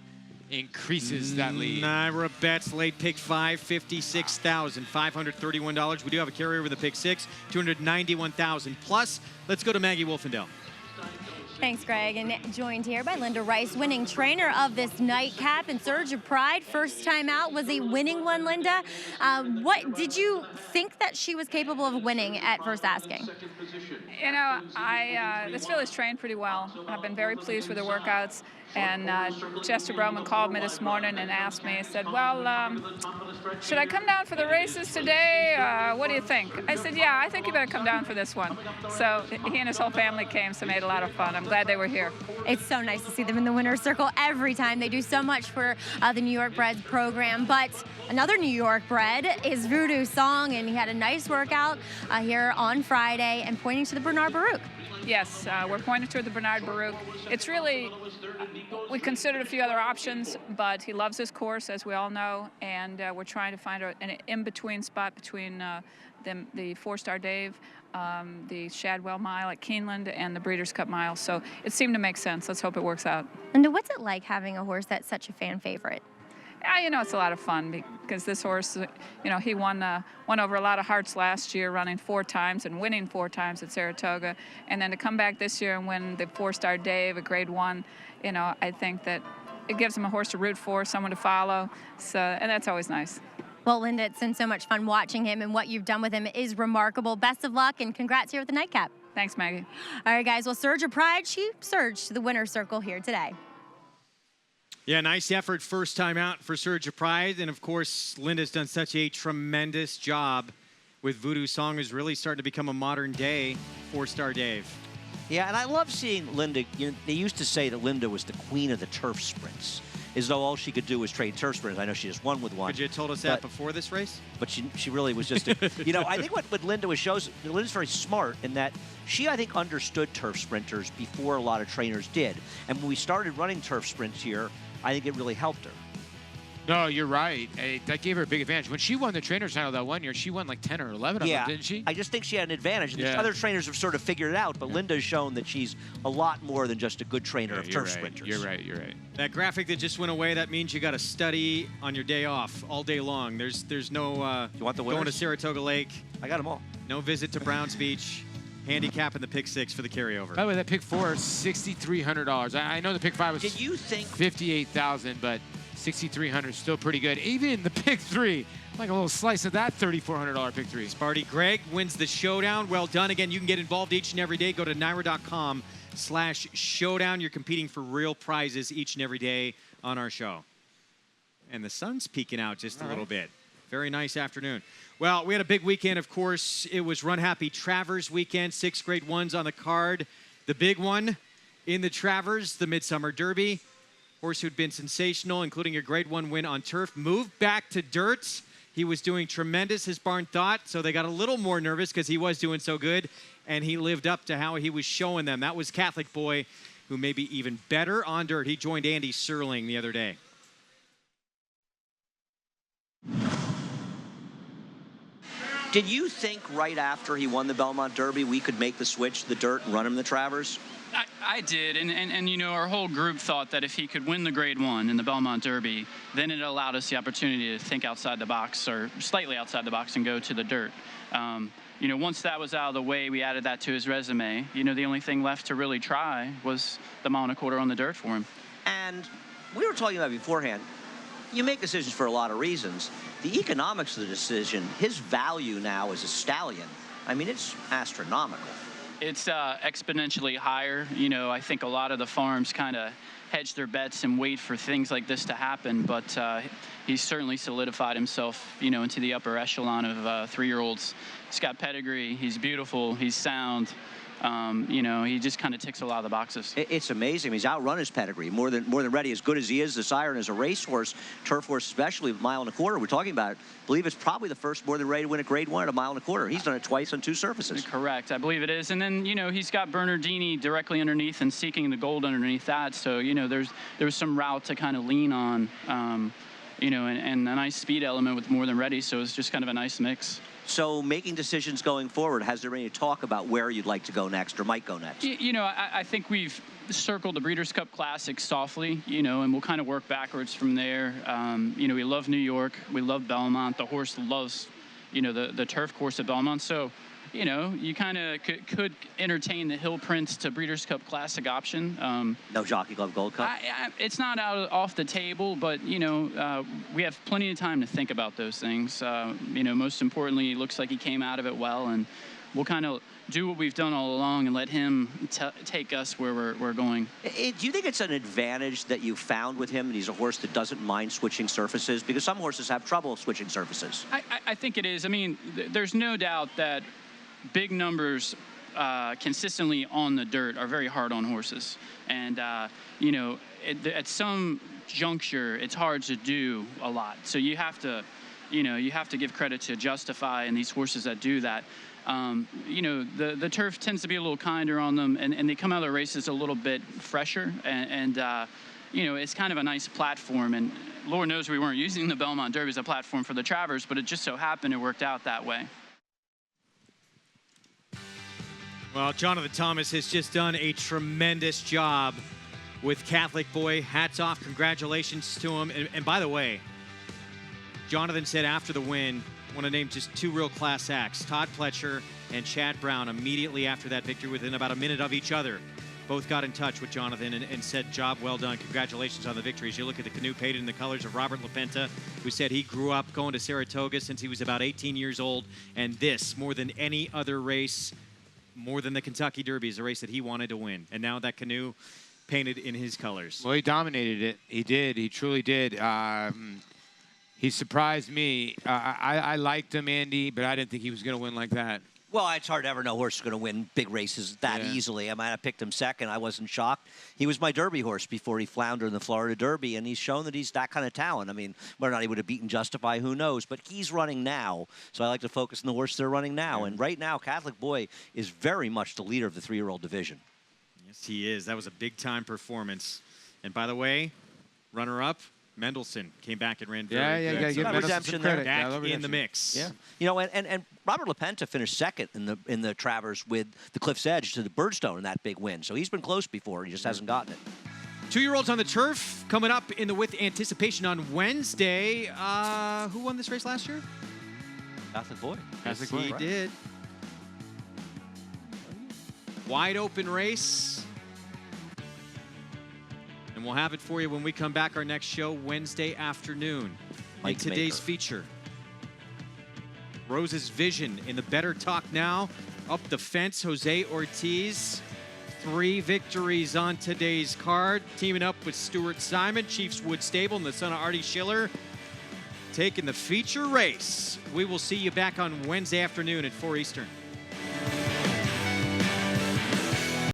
increases that lead.
Naira Betts, late pick 5, $56,531. We do have a carryover in the pick 6, $291,000 plus. Let's go to Maggie Wolfendale.
Thanks, Greg. And joined here by Linda Rice, winning trainer of this nightcap and Surge of Pride. First time out was a winning one, Linda. What did you think that she was capable of winning at first asking?
You know, this field is trained pretty well. I've been very pleased with the workouts. And Chester Broman called me this morning and asked me, he said, well, should I come down for the races today? What do you think? I said, yeah, I think you better come down for this one. So he and his whole family came, so made a lot of fun. I'm glad they were here.
It's so nice to see them in the winner's circle every time. They do so much for the New York Breds program. But another New York bred is Voodoo Song, and he had a nice workout here on Friday and pointing to the Bernard Baruch.
Yes, we're pointing toward the Bernard Baruch. It's really, we considered a few other options, but he loves this course, as we all know, and we're trying to find an in-between spot between the Four-Star Dave, the Shadwell Mile at Keeneland, and the Breeders' Cup Mile. So it seemed to make sense. Let's hope it works out.
And what's it like having a horse that's such a fan favorite?
You know, it's a lot of fun because this horse, you know, he won over a lot of hearts last year, running 4 times and winning 4 times at Saratoga. And then to come back this year and win the Four-Star Dave, a Grade 1, you know, I think that it gives him a horse to root for, someone to follow. So, and that's always nice.
Well, Linda, it's been so much fun watching him, and what you've done with him is remarkable. Best of luck, and congrats here with the nightcap.
Thanks, Maggie.
All right, guys. Well, Surge of Pride, she surged to the winner's circle here today.
Yeah, nice effort first time out for Surge of Pride. And, of course, Linda's done such a tremendous job with Voodoo Song, who's really starting to become a modern-day Four-Star Dave.
Yeah, and I love seeing Linda. You know, they used to say that Linda was the queen of the turf sprints, as though all she could do was trade turf sprints. I know she just won with one.
Could you have told us that before this race?
But she really was just, you know, I think what Linda shows, Linda's very smart in that she, I think, understood turf sprinters before a lot of trainers did. And when we started running turf sprints here, I think it really helped her.
No, you're right. That gave her a big advantage. When she won the trainer title that one year, she won like 10 or 11 of them, didn't she?
I just think she had an advantage. And other trainers have sort of figured it out, but Linda's shown that she's a lot more than just a good trainer of turf sprinters.
You're right, you're right.
That graphic that just went away, that means you got to study on your day off all day long. There's no
you want the
going to Saratoga Lake.
I got them all.
No visit to Browns Beach. Handicap in the pick 6 for the carryover.
By the way, that pick 4 is $6,300. I know the pick 5 was $58,000, but $6,300 is still pretty good. Even the pick 3, like a little slice of that $3,400 pick 3.
Sparty Greg wins the showdown. Well done. Again, you can get involved each and every day. Go to NYRA.com/showdown. You're competing for real prizes each and every day on our show. And the sun's peeking out just a little bit. Very nice afternoon. Well, we had a big weekend, of course. It was Run Happy Travers weekend. 6 Grade 1s on the card. The big one in the Travers, the Midsummer Derby. Horse who'd been sensational, including a Grade 1 win on turf. Moved back to dirt. He was doing tremendous, his barn thought, so they got a little more nervous because he was doing so good, and he lived up to how he was showing them. That was Catholic Boy, who may be even better on dirt. He joined Andy Serling the other day.
Did you think right after he won the Belmont Derby we could make the switch to the dirt and run him the Travers?
I did, and you know, our whole group thought that if he could win the Grade 1 in the Belmont Derby, then it allowed us the opportunity to think outside the box, or slightly outside the box, and go to the dirt. You know, once that was out of the way, we added that to his resume. You know, the only thing left to really try was the mile and a quarter on the dirt for him.
And we were talking about beforehand, You make decisions for a lot of reasons. The economics of the decision, his value now as a stallion, I mean, it's astronomical.
It's exponentially higher. You know, I think a lot of the farms kind of hedge their bets and wait for things like this to happen, but he's certainly solidified himself, you know, into the upper echelon of 3-year-olds. He's got pedigree, he's beautiful, he's sound. You know, he just kind of ticks a lot of the boxes.
It's amazing. He's outrun his pedigree more than ready. As good as he is, the sire, and as a racehorse, turf horse especially, 1.25 miles, we're talking about it. I believe it's probably the first more than ready to win a Grade 1 at 1.25 miles. He's done it twice on 2 surfaces.
Correct, I believe it is. And then, you know, he's got Bernardini directly underneath and Seeking the Gold underneath that. So, you know, there was some route to kind of lean on, you know, and a nice speed element with more than ready. So it's just kind of a nice mix.
So making decisions going forward, has there been any talk about where you'd like to go next or might go next?
You know, I think we've circled the Breeders' Cup Classic softly, you know, and we'll kind of work backwards from there. You know, we love New York. We love Belmont. The horse loves, you know, the turf course at Belmont. So, you know, you kind of could entertain the Hill Prince to Breeders' Cup Classic option.
No Jockey Club Gold Cup?
It's not off the table, but, you know, we have plenty of time to think about those things. You know, most importantly, it looks like he came out of it well, and we'll kind of do what we've done all along and let him take us where we're going.
Do you think it's an advantage that you found with him that he's a horse that doesn't mind switching surfaces? Because some horses have trouble switching surfaces.
I think it is. I mean, there's no doubt that big numbers consistently on the dirt are very hard on horses. And, you know, at some juncture, it's hard to do a lot. So you have to, you know, you have to give credit to Justify and these horses that do that. You know, the turf tends to be a little kinder on them, and they come out of the races a little bit fresher. And you know, it's kind of a nice platform. And Lord knows we weren't using the Belmont Derby as a platform for the Travers, but it just so happened it worked out that way.
Well, Jonathan Thomas has just done a tremendous job with Catholic Boy. Hats off, congratulations to him. And by the way, Jonathan said after the win, I want to name just 2 real class acts, Todd Pletcher and Chad Brown, immediately after that victory, within about a minute of each other. Both got in touch with Jonathan and said, job well done, congratulations on the victories. You look at the canoe painted in the colors of Robert LaPenta, who said he grew up going to Saratoga since he was about 18 years old, and this, more than any other race, more than the Kentucky Derby, is a race that he wanted to win. And now that canoe painted in his colors.
Well, he dominated it. He did. He truly did. He surprised me. I liked him, Andy, but I didn't think he was going to win like that.
Well, it's hard to ever know a horse is going to win big races that easily. I might have picked him second. I wasn't shocked. He was my Derby horse before he floundered in the Florida Derby, and he's shown that he's that kind of talent. I mean, whether or not he would have beaten Justify, who knows? But he's running now, so I like to focus on the horse they're running now. And right now, Catholic Boy is very much the leader of the 3-year-old division.
Yes, he is. That was a big-time performance. And by the way, runner-up, Mendelssohn came back and ran very good.
Yeah, redemption there.
Back in the mix.
Yeah, you know, and Robert LaPenta finished second in the Travers with the Cliff's Edge to the Birdstone in that big win. So he's been close before. He just hasn't gotten it.
2-year-olds on the turf coming up in the With Anticipation on Wednesday. Who won this race last year?
Catholic Boy.
Yes, he did. Wide open race. And we'll have it for you when we come back our next show Wednesday afternoon. In today's feature, Rose's Vision in the Better Talk Now. Up the fence, Jose Ortiz. 3 victories on today's card. Teaming up with Stuart Simon, Chiefs Wood Stable, and the son of Artie Schiller. Taking the feature race. We will see you back on Wednesday afternoon at 4 Eastern.